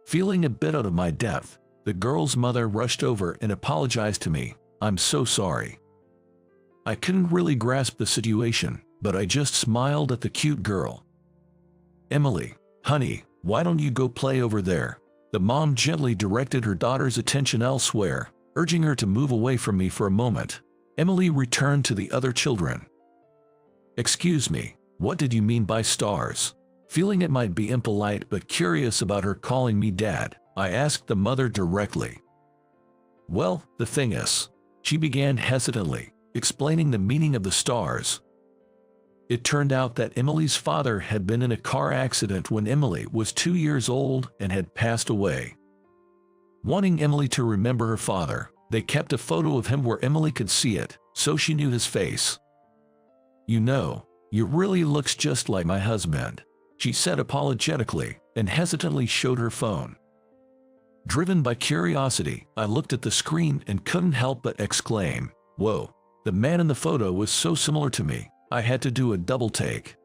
Feeling a bit out of my depth, the girl's mother rushed over and apologized to me. "I'm so sorry." I couldn't really grasp the situation, but I just smiled at the cute girl. "Emily, honey, why don't you go play over there?" The mom gently directed her daughter's attention elsewhere, urging her to move away from me for a moment. Emily returned to the other children. "Excuse me, what did you mean by stars?" Feeling it might be impolite but curious about her calling me Dad, I asked the mother directly. "Well, the thing is," she began hesitantly, explaining the meaning of the stars. It turned out that Emily's father had been in a car accident when Emily was 2 years old and had passed away. Wanting Emily to remember her father, they kept a photo of him where Emily could see it, so she knew his face. "You know, you really looks just like my husband," she said apologetically, and hesitantly showed her phone. Driven by curiosity, I looked at the screen and couldn't help but exclaim, "Whoa, the man in the photo was so similar to me, I had to do a double take."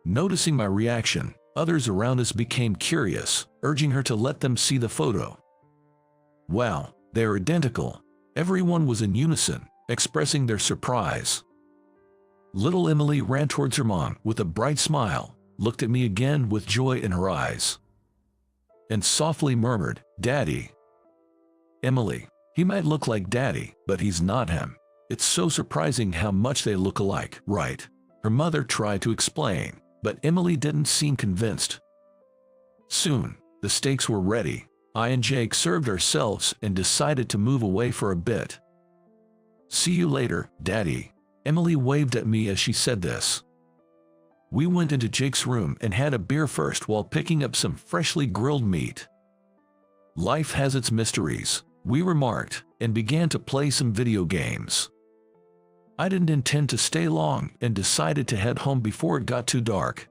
Noticing my reaction, others around us became curious, urging her to let them see the photo. "Wow, they're identical." Everyone was in unison, expressing their surprise. Little Emily ran towards her mom with a bright smile, looked at me again with joy in her eyes, and softly murmured, "Daddy." "Emily, he might look like Daddy, but he's not him. It's so surprising how much they look alike, right?" her mother tried to explain. but Emily didn't seem convinced. Soon, the steaks were ready. I and Jake served ourselves and decided to move away for a bit. "See you later, Daddy." Emily waved at me as she said this. We went into Jake's room and had a beer first while picking up some freshly grilled meat. "Life has its mysteries," we remarked, and began to play some video games. I didn't intend to stay long and decided to head home before it got too dark.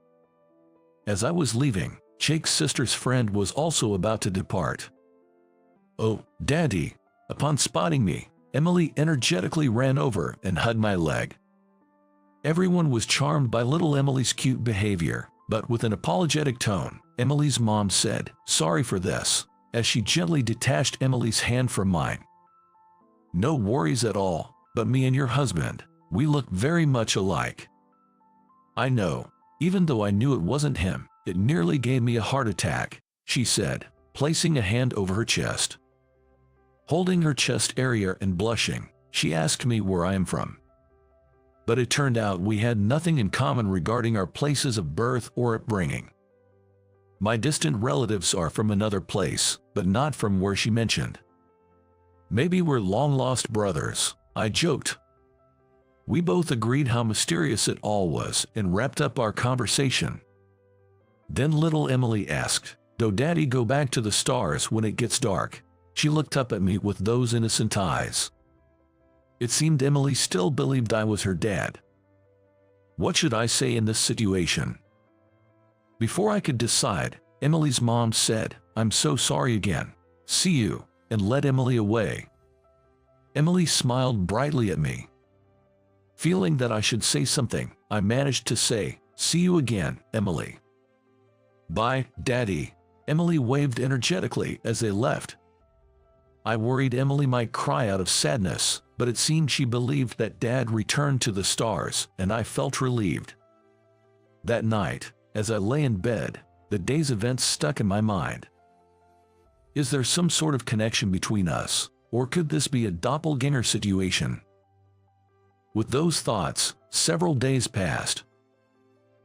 As I was leaving, Jake's sister's friend was also about to depart. "Oh, Daddy." Upon spotting me, Emily energetically ran over and hugged my leg. Everyone was charmed by little Emily's cute behavior, but with an apologetic tone, Emily's mom said, "Sorry for this," as she gently detached Emily's hand from mine. "No worries at all, but me and your husband, we look very much alike." "I know, even though I knew it wasn't him, it nearly gave me a heart attack," she said, placing a hand over her chest. Holding her chest area and blushing, she asked me where I am from. But it turned out we had nothing in common regarding our places of birth or upbringing. My distant relatives are from another place, but not from where she mentioned. "Maybe we're long-lost brothers," I joked. We both agreed how mysterious it all was and wrapped up our conversation. Then little Emily asked, "Does Daddy go back to the stars when it gets dark?" She looked up at me with those innocent eyes. It seemed Emily still believed I was her dad. What should I say in this situation? Before I could decide, Emily's mom said, "I'm so sorry again. See you," and led Emily away. Emily smiled brightly at me. Feeling that I should say something, I managed to say, "See you again, Emily." "Bye, Daddy." Emily waved energetically as they left. I worried Emily might cry out of sadness, but it seemed she believed that Dad returned to the stars, and I felt relieved. That night, as I lay in bed, the day's events stuck in my mind. Is there some sort of connection between us, or could this be a doppelganger situation? With those thoughts, several days passed.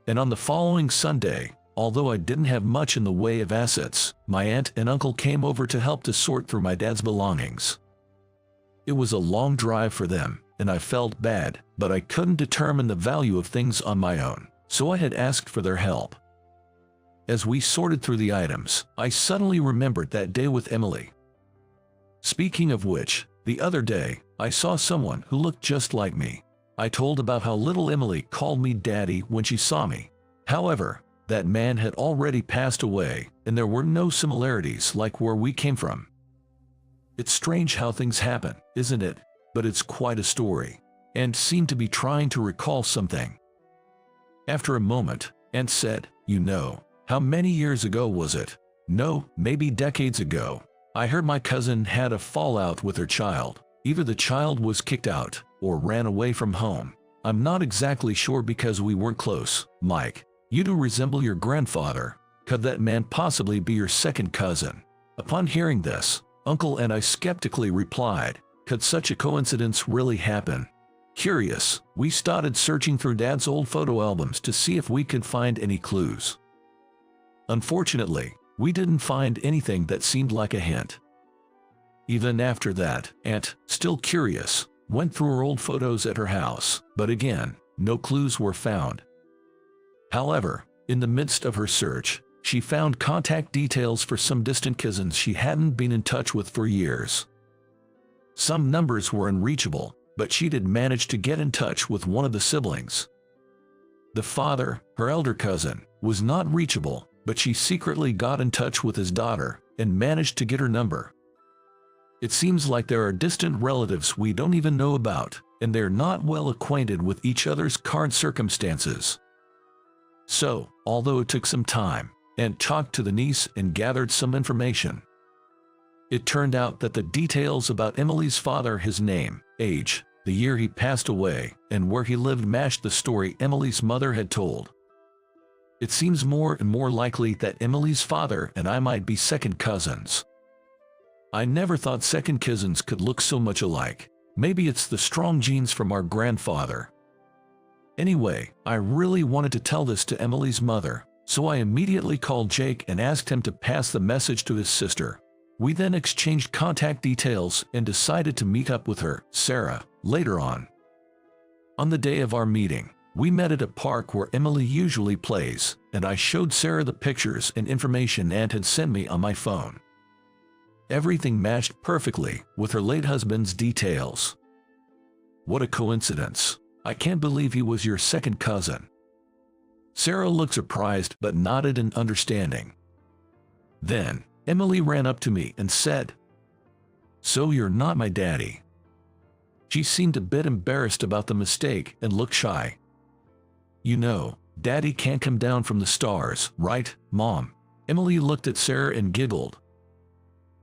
And on the following Sunday, although I didn't have much in the way of assets, my aunt and uncle came over to help to sort through my dad's belongings. It was a long drive for them, and I felt bad, but I couldn't determine the value of things on my own, so I had asked for their help. As we sorted through the items, I suddenly remembered that day with Emily. Speaking of which, the other day, I saw someone who looked just like me. I told about how little Emily called me Daddy when she saw me. However, that man had already passed away, and there were no similarities like where we came from. It's strange how things happen, isn't it? But it's quite a story, and seemed to be trying to recall something. After a moment, Aunt said, "You know, how many years ago was it? No, maybe decades ago. I heard my cousin had a fallout with her child. Either the child was kicked out, or ran away from home. I'm not exactly sure because we weren't close. Mike, you do resemble your grandfather. Could that man possibly be your second cousin?" Upon hearing this, Uncle and I skeptically replied, "Could such a coincidence really happen?" Curious, we started searching through Dad's old photo albums to see if we could find any clues. Unfortunately, we didn't find anything that seemed like a hint. Even after that, Aunt, still curious, went through her old photos at her house, but again, no clues were found. However, in the midst of her search, she found contact details for some distant cousins she hadn't been in touch with for years. Some numbers were unreachable, but she did manage to get in touch with one of the siblings. The father, her elder cousin, was not reachable, but she secretly got in touch with his daughter and managed to get her number. It seems like there are distant relatives we don't even know about, and they're not well acquainted with each other's current circumstances. So, although it took some time, Aunt talked to the niece and gathered some information. It turned out that the details about Emily's father, his name, age, the year he passed away, and where he lived matched the story Emily's mother had told. It seems more and more likely that Emily's father and I might be second cousins. I never thought second cousins could look so much alike. Maybe it's the strong genes from our grandfather. Anyway, I really wanted to tell this to Emily's mother, so I immediately called Jake and asked him to pass the message to his sister. We then exchanged contact details and decided to meet up with her, Sarah, later on. On the day of our meeting, we met at a park where Emily usually plays, and I showed Sarah the pictures and information Aunt had sent me on my phone. Everything matched perfectly with her late husband's details. What a coincidence. I can't believe he was your second cousin. Sarah looked surprised but nodded in understanding. Then, Emily ran up to me and said, "So you're not my daddy." She seemed a bit embarrassed about the mistake and looked shy. "You know, Daddy can't come down from the stars, right, Mom?" Emily looked at Sarah and giggled.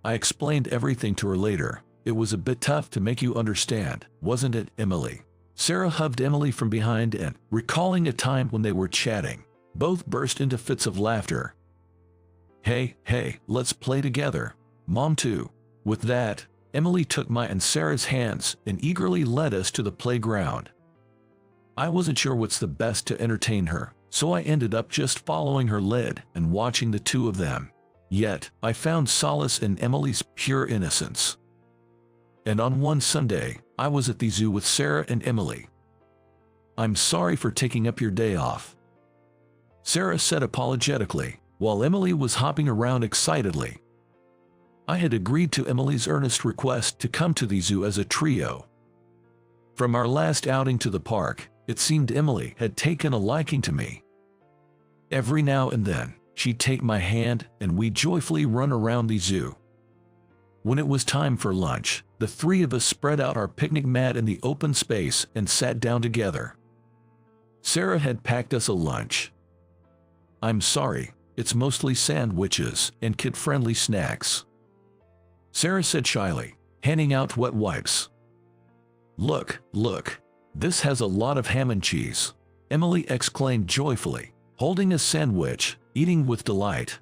I explained everything to her later. "It was a bit tough to make you understand, wasn't it, Emily?" Sarah hugged Emily from behind and, recalling a time when they were chatting, both burst into fits of laughter. Hey, let's play together. Mom too." With that, Emily took my and Sarah's hands and eagerly led us to the playground. I wasn't sure what's the best to entertain her, so I ended up just following her lead and watching the two of them. Yet, I found solace in Emily's pure innocence. And on one Sunday, I was at the zoo with Sarah and Emily. "I'm sorry for taking up your day off," Sarah said apologetically, while Emily was hopping around excitedly. I had agreed to Emily's earnest request to come to the zoo as a trio. From our last outing to the park, it seemed Emily had taken a liking to me. Every now and then, she'd take my hand and we'd joyfully run around the zoo. When it was time for lunch, the three of us spread out our picnic mat in the open space and sat down together. Sarah had packed us a lunch. "I'm sorry, it's mostly sandwiches and kid-friendly snacks," Sarah said shyly, handing out wet wipes. Look, this has a lot of ham and cheese," Emily exclaimed joyfully, holding a sandwich, eating with delight.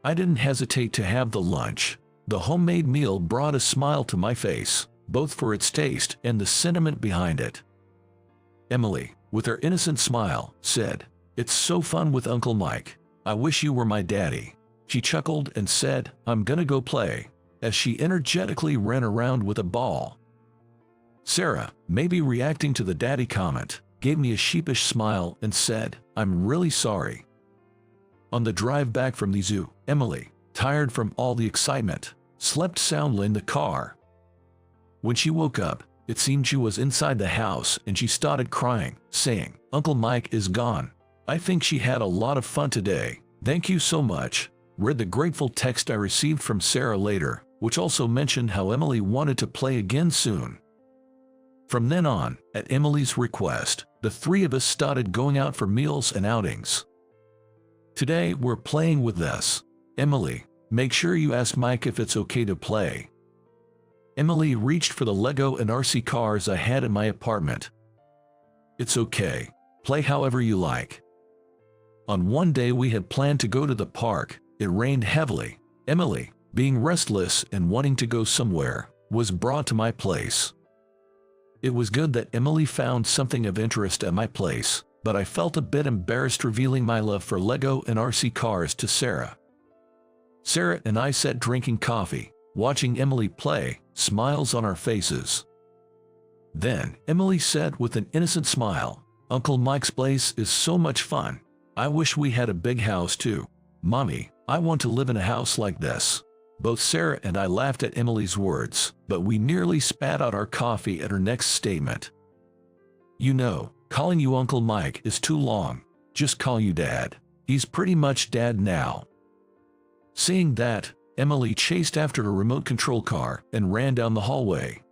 I didn't hesitate to have the lunch. The homemade meal brought a smile to my face, both for its taste and the sentiment behind it. Emily, with her innocent smile, said, "It's so fun with Uncle Mike. I wish you were my daddy." She chuckled and said, "I'm gonna go play," as she energetically ran around with a ball. Sarah, maybe reacting to the daddy comment, gave me a sheepish smile and said, "I'm really sorry." On the drive back from the zoo, Emily, tired from all the excitement, slept soundly in the car. When she woke up, it seemed she was inside the house and she started crying, saying, "Uncle Mike is gone. I think she had a lot of fun today. Thank you so much." Read the grateful text I received from Sarah later, which also mentioned how Emily wanted to play again soon. From then on, at Emily's request, the three of us started going out for meals and outings. Today we're playing with this. "Emily, make sure you ask Mike if it's okay to play." Emily reached for the Lego and RC cars I had in my apartment. "It's okay. Play however you like." On one day we had planned to go to the park. It rained heavily. Emily, being restless and wanting to go somewhere, was brought to my place. It was good that Emily found something of interest at my place, but I felt a bit embarrassed revealing my love for Lego and RC cars to Sarah. Sarah and I sat drinking coffee, watching Emily play, smiles on our faces. Then, Emily said with an innocent smile, "Uncle Mike's place is so much fun. I wish we had a big house too. Mommy, I want to live in a house like this." Both Sarah and I laughed at Emily's words, but we nearly spat out our coffee at her next statement. "You know, calling you Uncle Mike is too long. Just call you Dad. He's pretty much Dad now." Saying that, Emily chased after a remote control car and ran down the hallway.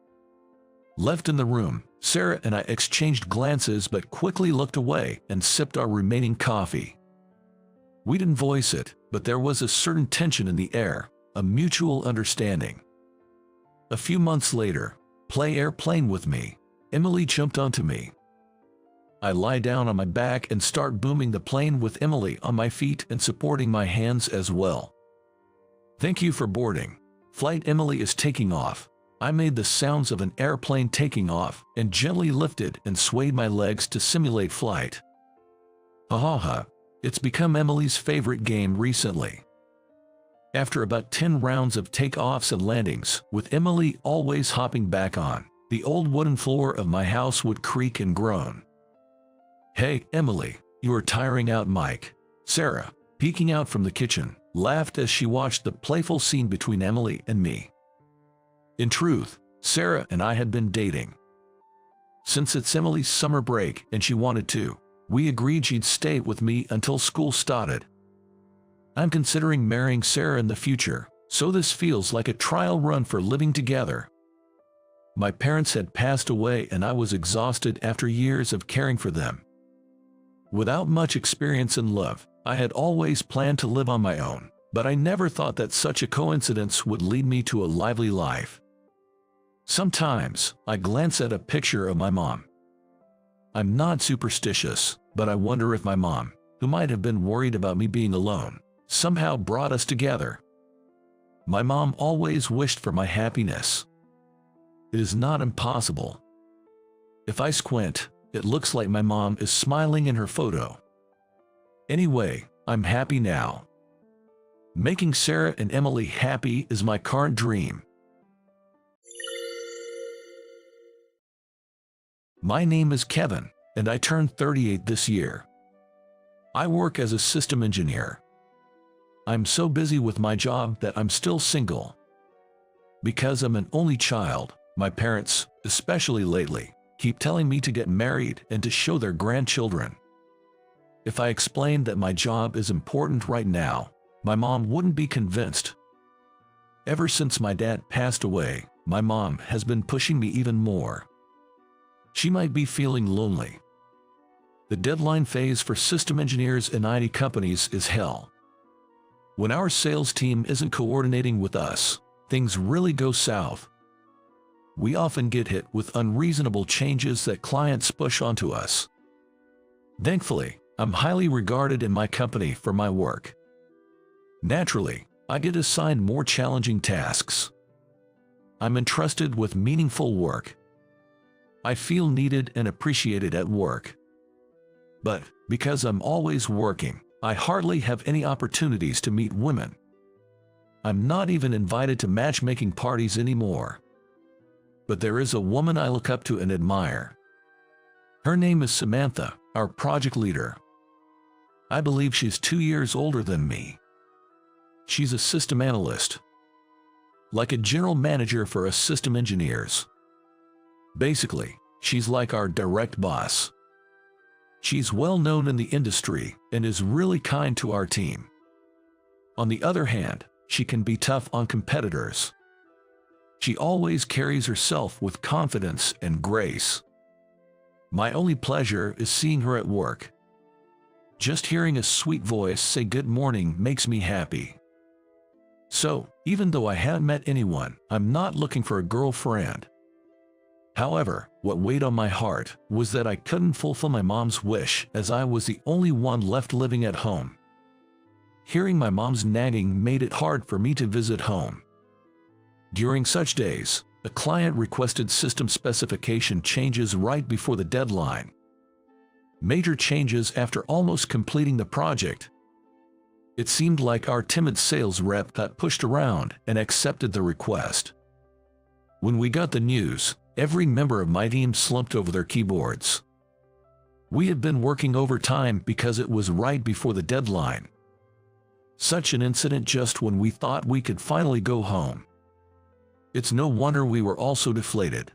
Left in the room, Sarah and I exchanged glances but quickly looked away and sipped our remaining coffee. We didn't voice it, but there was a certain tension in the air, a mutual understanding. A few months later, play airplane with me. Emily jumped onto me. I lie down on my back and start booming the plane with Emily on my feet and supporting my hands as well. "Thank you for boarding. Flight Emily is taking off." I made the sounds of an airplane taking off and gently lifted and swayed my legs to simulate flight. Ha ha ha, it's become Emily's favorite game recently. After about 10 rounds of takeoffs and landings, with Emily always hopping back on, the old wooden floor of my house would creak and groan. "Hey, Emily, you are tiring out Mike." Sarah, peeking out from the kitchen, laughed as she watched the playful scene between Emily and me. In truth, Sarah and I had been dating. Since it's Emily's summer break and she wanted to, we agreed she'd stay with me until school started. I'm considering marrying Sarah in the future, so this feels like a trial run for living together. My parents had passed away and I was exhausted after years of caring for them. Without much experience in love, I had always planned to live on my own, but I never thought that such a coincidence would lead me to a lively life. Sometimes, I glance at a picture of my mom. I'm not superstitious, but I wonder if my mom, who might have been worried about me being alone, somehow brought us together. My mom always wished for my happiness. It is not impossible. If I squint, it looks like my mom is smiling in her photo. Anyway, I'm happy now. Making Sarah and Emily happy is my current dream. My name is Kevin, and I turned 38 this year. I work as a system engineer. I'm so busy with my job that I'm still single. Because I'm an only child, my parents, especially lately, keep telling me to get married and to show their grandchildren. If I explained that my job is important right now, my mom wouldn't be convinced. Ever since my dad passed away, my mom has been pushing me even more. She might be feeling lonely. The deadline phase for system engineers in IT companies is hell. When our sales team isn't coordinating with us, things really go south. We often get hit with unreasonable changes that clients push onto us. Thankfully, I'm highly regarded in my company for my work. Naturally, I get assigned more challenging tasks. I'm entrusted with meaningful work. I feel needed and appreciated at work. But, because I'm always working, I hardly have any opportunities to meet women. I'm not even invited to matchmaking parties anymore. But there is a woman I look up to and admire. Her name is Samantha, our project leader. I believe she's 2 years older than me. She's a system analyst, like a general manager for us system engineers. Basically, she's like our direct boss. She's well known in the industry and is really kind to our team. On the other hand, she can be tough on competitors. She always carries herself with confidence and grace. My only pleasure is seeing her at work. Just hearing a sweet voice say good morning makes me happy. So, even though I haven't met anyone, I'm not looking for a girlfriend. However, what weighed on my heart was that I couldn't fulfill my mom's wish as I was the only one left living at home. Hearing my mom's nagging made it hard for me to visit home. During such days, a client requested system specification changes right before the deadline. Major changes after almost completing the project. It seemed like our timid sales rep got pushed around and accepted the request. When we got the news, every member of my team slumped over their keyboards. We had been working overtime because it was right before the deadline. Such an incident just when we thought we could finally go home. It's no wonder we were all so deflated.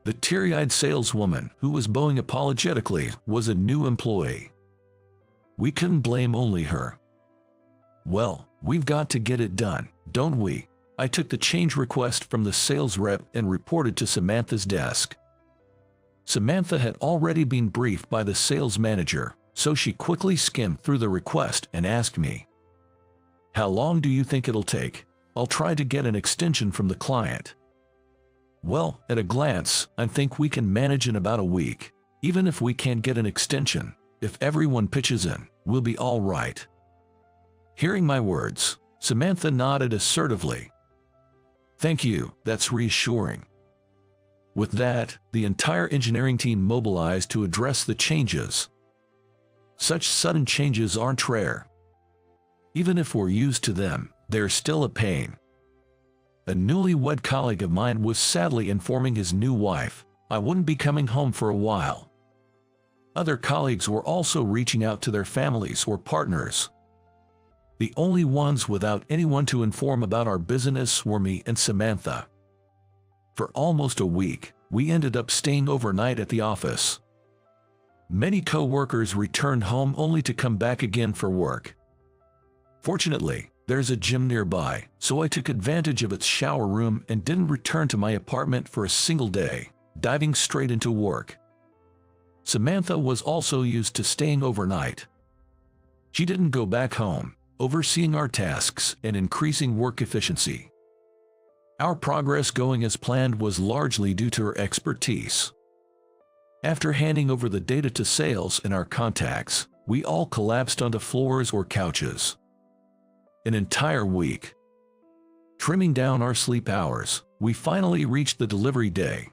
The teary-eyed saleswoman who was bowing apologetically was a new employee. We couldn't blame only her. Well, we've got to get it done, don't we? I took the change request from the sales rep and reported to Samantha's desk. Samantha had already been briefed by the sales manager, so she quickly skimmed through the request and asked me, "How long do you think it'll take? I'll try to get an extension from the client." Well, at a glance, I think we can manage in about a week. Even if we can't get an extension, if everyone pitches in, we'll be all right. Hearing my words, Samantha nodded assertively. Thank you, that's reassuring. With that, the entire engineering team mobilized to address the changes. Such sudden changes aren't rare. Even if we're used to them, they're still a pain. A newlywed colleague of mine was sadly informing his new wife, I wouldn't be coming home for a while. Other colleagues were also reaching out to their families or partners. The only ones without anyone to inform about our business were me and Samantha. For almost a week, we ended up staying overnight at the office. Many co-workers returned home only to come back again for work. Fortunately, there's a gym nearby, so I took advantage of its shower room and didn't return to my apartment for a single day, diving straight into work. Samantha was also used to staying overnight. She didn't go back home, overseeing our tasks and increasing work efficiency. Our progress going as planned was largely due to her expertise. After handing over the data to sales and our contacts, we all collapsed onto floors or couches. An entire week. Trimming down our sleep hours, we finally reached the delivery day.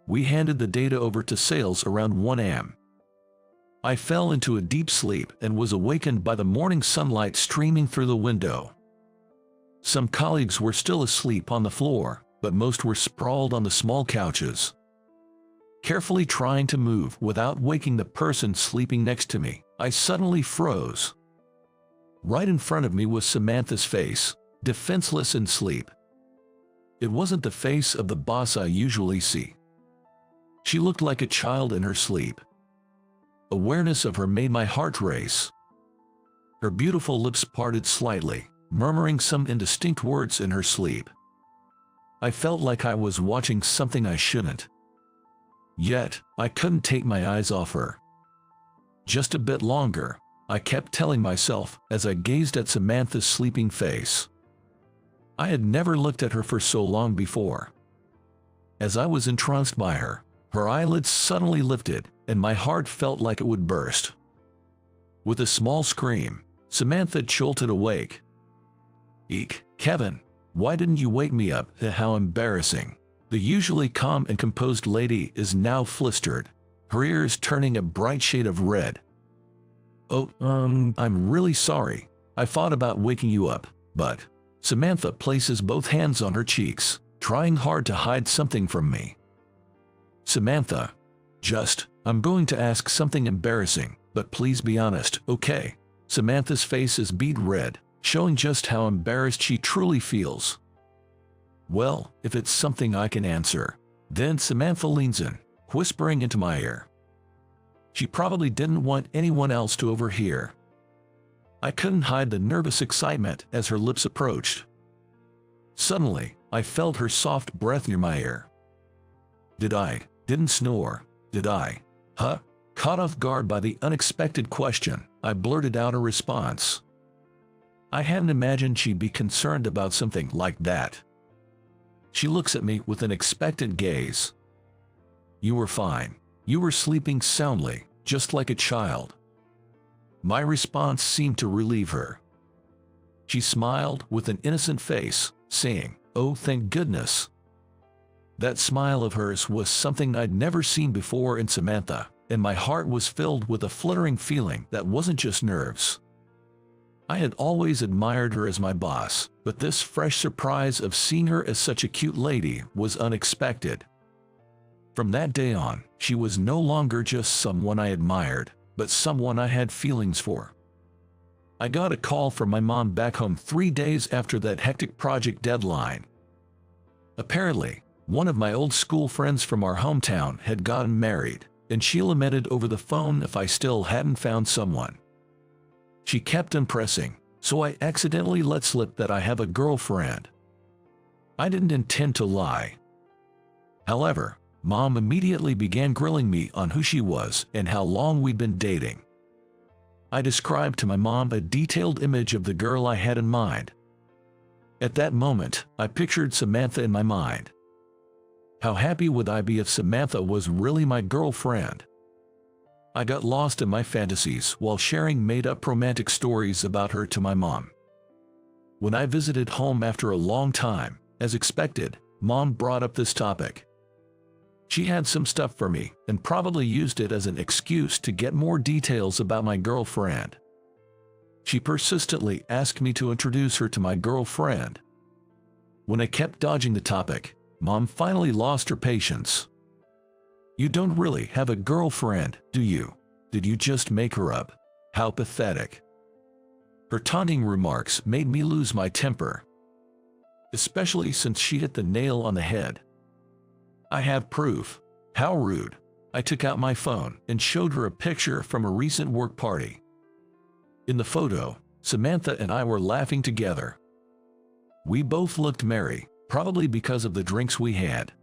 We handed the data over to sales around 1 a.m. I fell into a deep sleep and was awakened by the morning sunlight streaming through the window. Some colleagues were still asleep on the floor, but most were sprawled on the small couches. Carefully trying to move without waking the person sleeping next to me, I suddenly froze. Right in front of me was Samantha's face, defenseless in sleep. It wasn't the face of the boss I usually see. She looked like a child in her sleep. Awareness of her made my heart race. Her beautiful lips parted slightly, murmuring some indistinct words in her sleep. I felt like I was watching something I shouldn't. Yet, I couldn't take my eyes off her. Just a bit longer, I kept telling myself as I gazed at Samantha's sleeping face. I had never looked at her for so long before. As I was entranced by her, her eyelids suddenly lifted, and my heart felt like it would burst. With a small scream, Samantha jolted awake. Eek, Kevin, why didn't you wake me up? How embarrassing. The usually calm and composed lady is now flustered, her ears turning a bright shade of red. Oh, I'm really sorry. I thought about waking you up, but... Samantha places both hands on her cheeks, trying hard to hide something from me. Samantha, I'm going to ask something embarrassing, but please be honest, okay? Samantha's face is beet red, showing just how embarrassed she truly feels. Well, if it's something I can answer. Then Samantha leans in, whispering into my ear. She probably didn't want anyone else to overhear. I couldn't hide the nervous excitement as her lips approached. Suddenly, I felt her soft breath near my ear. Didn't snore, did I? Huh? Caught off guard by the unexpected question, I blurted out a response. I hadn't imagined she'd be concerned about something like that. She looks at me with an expectant gaze. You were fine. You were sleeping soundly, just like a child. My response seemed to relieve her. She smiled with an innocent face, saying, "Oh, thank goodness." That smile of hers was something I'd never seen before in Samantha, and my heart was filled with a fluttering feeling that wasn't just nerves. I had always admired her as my boss, but this fresh surprise of seeing her as such a cute lady was unexpected. From that day on, she was no longer just someone I admired, but someone I had feelings for. I got a call from my mom back home 3 days after that hectic project deadline. Apparently, one of my old school friends from our hometown had gotten married, and she lamented over the phone if I still hadn't found someone. She kept impressing, so I accidentally let slip that I have a girlfriend. I didn't intend to lie. However, Mom immediately began grilling me on who she was and how long we'd been dating. I described to my mom a detailed image of the girl I had in mind. At that moment, I pictured Samantha in my mind. How happy would I be if Samantha was really my girlfriend? I got lost in my fantasies while sharing made-up romantic stories about her to my mom. When I visited home after a long time, As expected, Mom brought up this topic. She had some stuff for me and probably used it as an excuse to get more details about my girlfriend. She persistently asked me to introduce her to my girlfriend. When I kept dodging the topic, Mom finally lost her patience. "You don't really have a girlfriend, do you? Did you just make her up? How pathetic." Her taunting remarks made me lose my temper, especially since she hit the nail on the head. "I have proof." How rude. I took out my phone and showed her a picture from a recent work party. In the photo, Samantha and I were laughing together. We both looked merry, probably because of the drinks we had.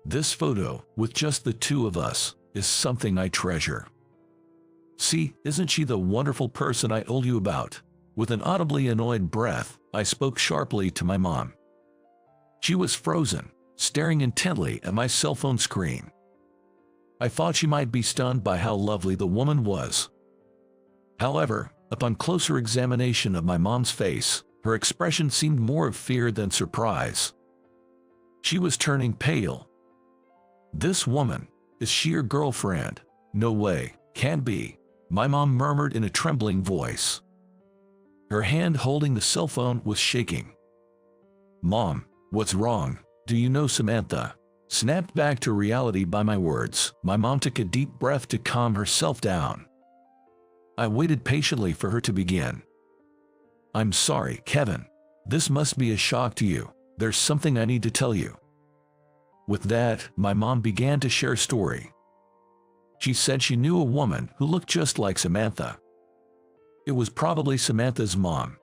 This photo, with just the two of us, is something I treasure. "See, isn't she the wonderful person I told you about?" With an audibly annoyed breath, I spoke sharply to my mom. She was frozen, staring intently at my cell phone screen. I thought she might be stunned by how lovely the woman was. However, upon closer examination of my mom's face, her expression seemed more of fear than surprise. She was turning pale. "This woman, is she your girlfriend?" "No way, can't be," my mom murmured in a trembling voice. Her hand holding the cell phone was shaking. "Mom, what's wrong? Do you know Samantha?" Snapped back to reality by my words, my mom took a deep breath to calm herself down. I waited patiently for her to begin. "I'm sorry, Kevin. This must be a shock to you. There's something I need to tell you." With that, my mom began to share a story. She said she knew a woman who looked just like Samantha. It was probably Samantha's mom.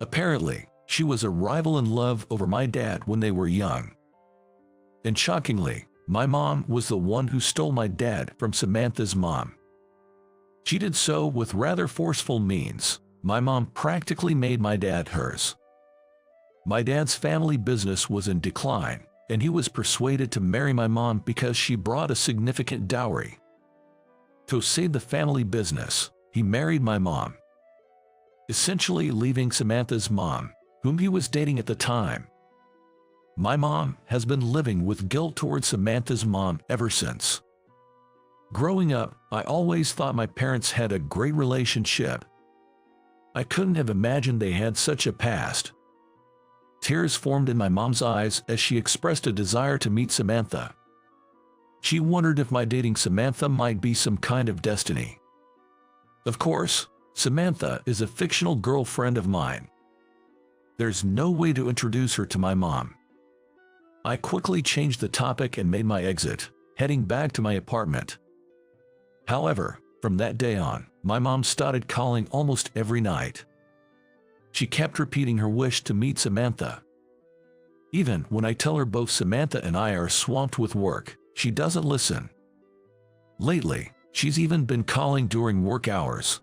Apparently, she was a rival in love over my dad when they were young. And shockingly, my mom was the one who stole my dad from Samantha's mom. She did so with rather forceful means. My mom practically made my dad hers. My dad's family business was in decline, and he was persuaded to marry my mom because she brought a significant dowry. To save the family business, he married my mom, essentially leaving Samantha's mom, whom he was dating at the time. My mom has been living with guilt towards Samantha's mom ever since. Growing up, I always thought my parents had a great relationship. I couldn't have imagined they had such a past. Tears formed in my mom's eyes as she expressed a desire to meet Samantha. She wondered if my dating Samantha might be some kind of destiny. Of course, Samantha is a fictional girlfriend of mine. There's no way to introduce her to my mom. I quickly changed the topic and made my exit, heading back to my apartment. However, from that day on, my mom started calling almost every night. She kept repeating her wish to meet Samantha. Even when I tell her both Samantha and I are swamped with work, she doesn't listen. Lately, she's even been calling during work hours.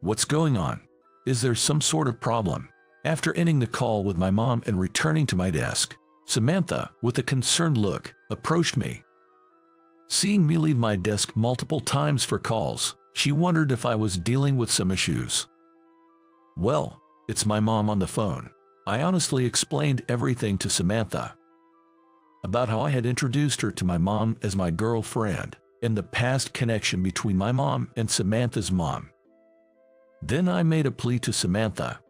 What's going on? Is there some sort of problem? After ending the call with my mom and returning to my desk, Samantha, with a concerned look, approached me. Seeing me leave my desk multiple times for calls, she wondered if I was dealing with some issues. "Well, it's my mom on the phone." I honestly explained everything to Samantha. About how I had introduced her to my mom as my girlfriend, and the past connection between my mom and Samantha's mom. Then I made a plea to Samantha.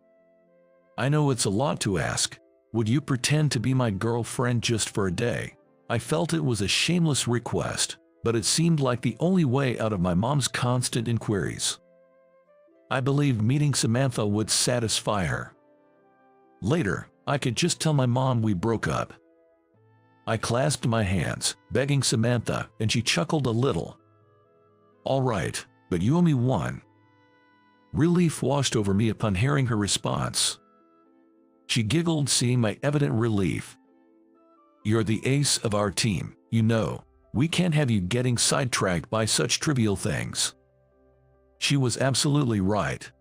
"I know it's a lot to ask. Would you pretend to be my girlfriend just for a day?" I felt it was a shameless request, but it seemed like the only way out of my mom's constant inquiries. I believed meeting Samantha would satisfy her. Later, I could just tell my mom we broke up. I clasped my hands, begging Samantha, and she chuckled a little. "All right, but you owe me one." Relief washed over me upon hearing her response. She giggled, seeing my evident relief. "You're the ace of our team, you know. We can't have you getting sidetracked by such trivial things." She was absolutely right.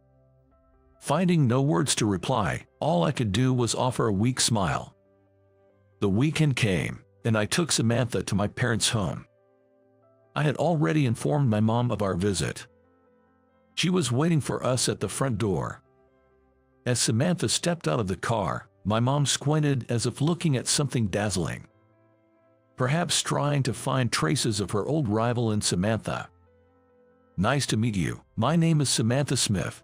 Finding no words to reply, all I could do was offer a weak smile. The weekend came, and I took Samantha to my parents' home. I had already informed my mom of our visit. She was waiting for us at the front door. As Samantha stepped out of the car, My mom squinted as if looking at something dazzling, perhaps trying to find traces of her old rival in Samantha. "Nice to meet you. My name is Samantha Smith."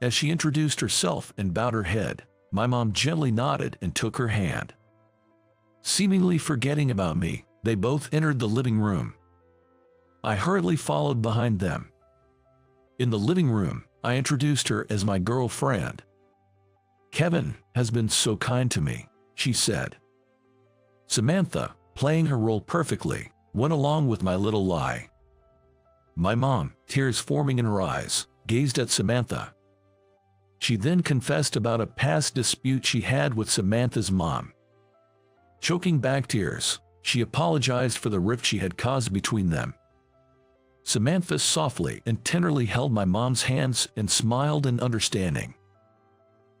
As she introduced herself and bowed her head, my mom gently nodded and took her hand. Seemingly forgetting about me, they both entered the living room. I hurriedly followed behind them. In the living room, I introduced her as my girlfriend. "Kevin has been so kind to me," she said. Samantha, playing her role perfectly, went along with my little lie. My mom, tears forming in her eyes, gazed at Samantha. She then confessed about a past dispute she had with Samantha's mom. Choking back tears, she apologized for the rift she had caused between them. Samantha softly and tenderly held my mom's hands and smiled in understanding.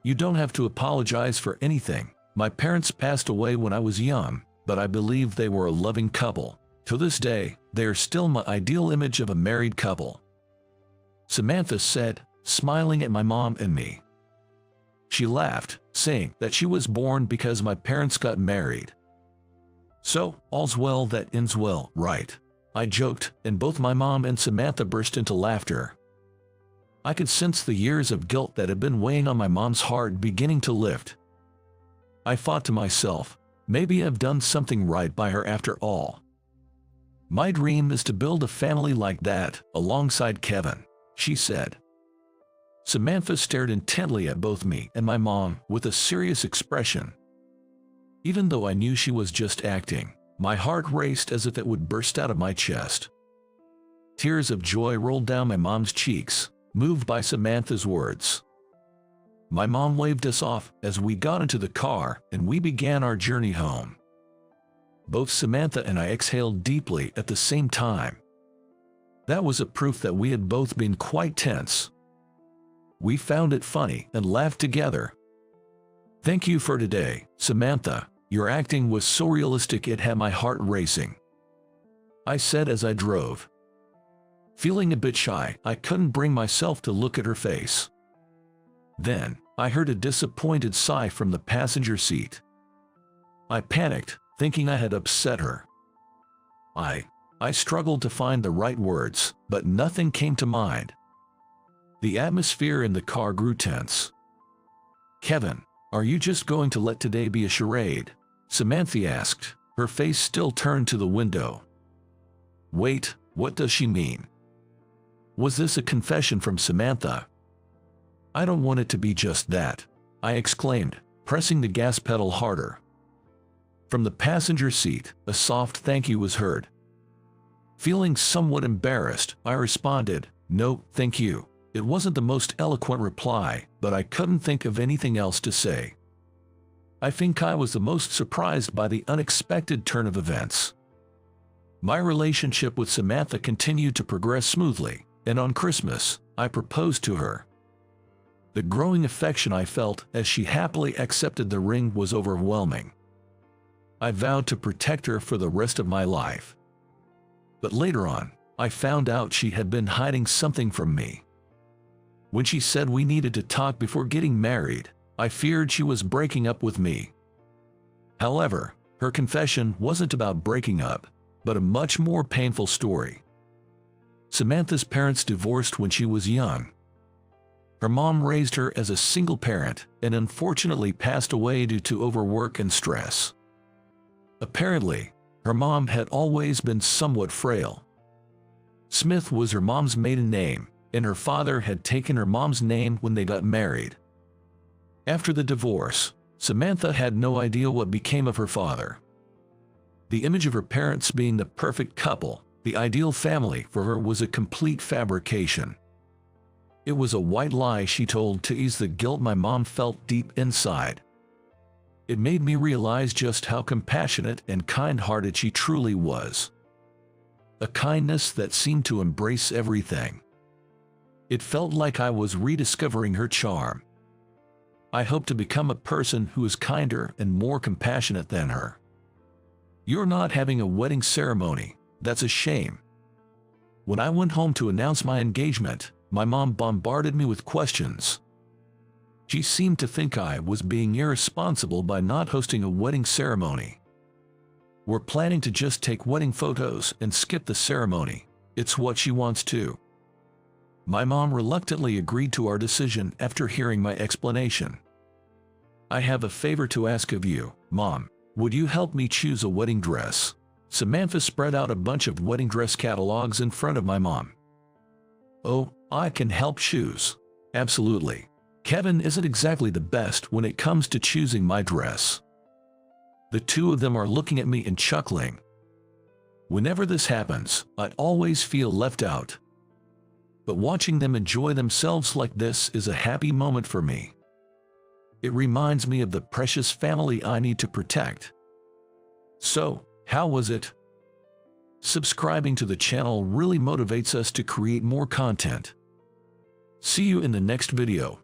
"You don't have to apologize for anything. My parents passed away when I was young, but I believe they were a loving couple. To this day, they are still my ideal image of a married couple," Samantha said, smiling at my mom and me. She laughed, saying that she was born because my parents got married. "So, all's well that ends well, right?" I joked, and both my mom and Samantha burst into laughter. I could sense the years of guilt that had been weighing on my mom's heart beginning to lift. I thought to myself, maybe I've done something right by her after all. "My dream is to build a family like that, alongside Kevin," she said. Samantha stared intently at both me and my mom with a serious expression. Even though I knew she was just acting, my heart raced as if it would burst out of my chest. Tears of joy rolled down my mom's cheeks, moved by Samantha's words. My mom waved us off as we got into the car and we began our journey home. Both Samantha and I exhaled deeply at the same time. That was a proof that we had both been quite tense. We found it funny and laughed together. "Thank you for today, Samantha. Your acting was so realistic it had my heart racing," I said as I drove. Feeling a bit shy, I couldn't bring myself to look at her face. Then, I heard a disappointed sigh from the passenger seat. I panicked, thinking I had upset her. I struggled to find the right words, but nothing came to mind. The atmosphere in the car grew tense. "Kevin, are you just going to let today be a charade?" Samantha asked, her face still turned to the window. Wait, what does she mean? Was this a confession from Samantha? "I don't want it to be just that," I exclaimed, pressing the gas pedal harder. From the passenger seat, a soft thank you was heard. Feeling somewhat embarrassed, I responded, "No, thank you." It wasn't the most eloquent reply, but I couldn't think of anything else to say. I think I was the most surprised by the unexpected turn of events. My relationship with Samantha continued to progress smoothly, and on Christmas, I proposed to her. The growing affection I felt as she happily accepted the ring was overwhelming. I vowed to protect her for the rest of my life. But later on, I found out she had been hiding something from me. When she said we needed to talk before getting married, I feared she was breaking up with me. However, her confession wasn't about breaking up, but a much more painful story. Samantha's parents divorced when she was young. Her mom raised her as a single parent and unfortunately passed away due to overwork and stress. Apparently, her mom had always been somewhat frail. Smith was her mom's maiden name, and her father had taken her mom's name when they got married. After the divorce, Samantha had no idea what became of her father. The image of her parents being the perfect couple, the ideal family for her, was a complete fabrication. It was a white lie she told to ease the guilt my mom felt deep inside. It made me realize just how compassionate and kind-hearted she truly was. A kindness that seemed to embrace everything. It felt like I was rediscovering her charm. I hope to become a person who is kinder and more compassionate than her. "You're not having a wedding ceremony. That's a shame." When I went home to announce my engagement, my mom bombarded me with questions. She seemed to think I was being irresponsible by not hosting a wedding ceremony. We're planning to just take wedding photos and skip the ceremony. It's what she wants to. My mom reluctantly agreed to our decision after hearing my explanation. I have a favor to ask of you, Mom. Would you help me choose a wedding dress? Samantha spread out a bunch of wedding dress catalogs in front of my mom. Oh, I can help choose. Absolutely. Kevin isn't exactly the best when it comes to choosing my dress. The two of them are looking at me and chuckling. Whenever this happens, I always feel left out. But watching them enjoy themselves like this is a happy moment for me. It reminds me of the precious family I need to protect. So, how was it? Subscribing to the channel really motivates us to create more content. See you in the next video.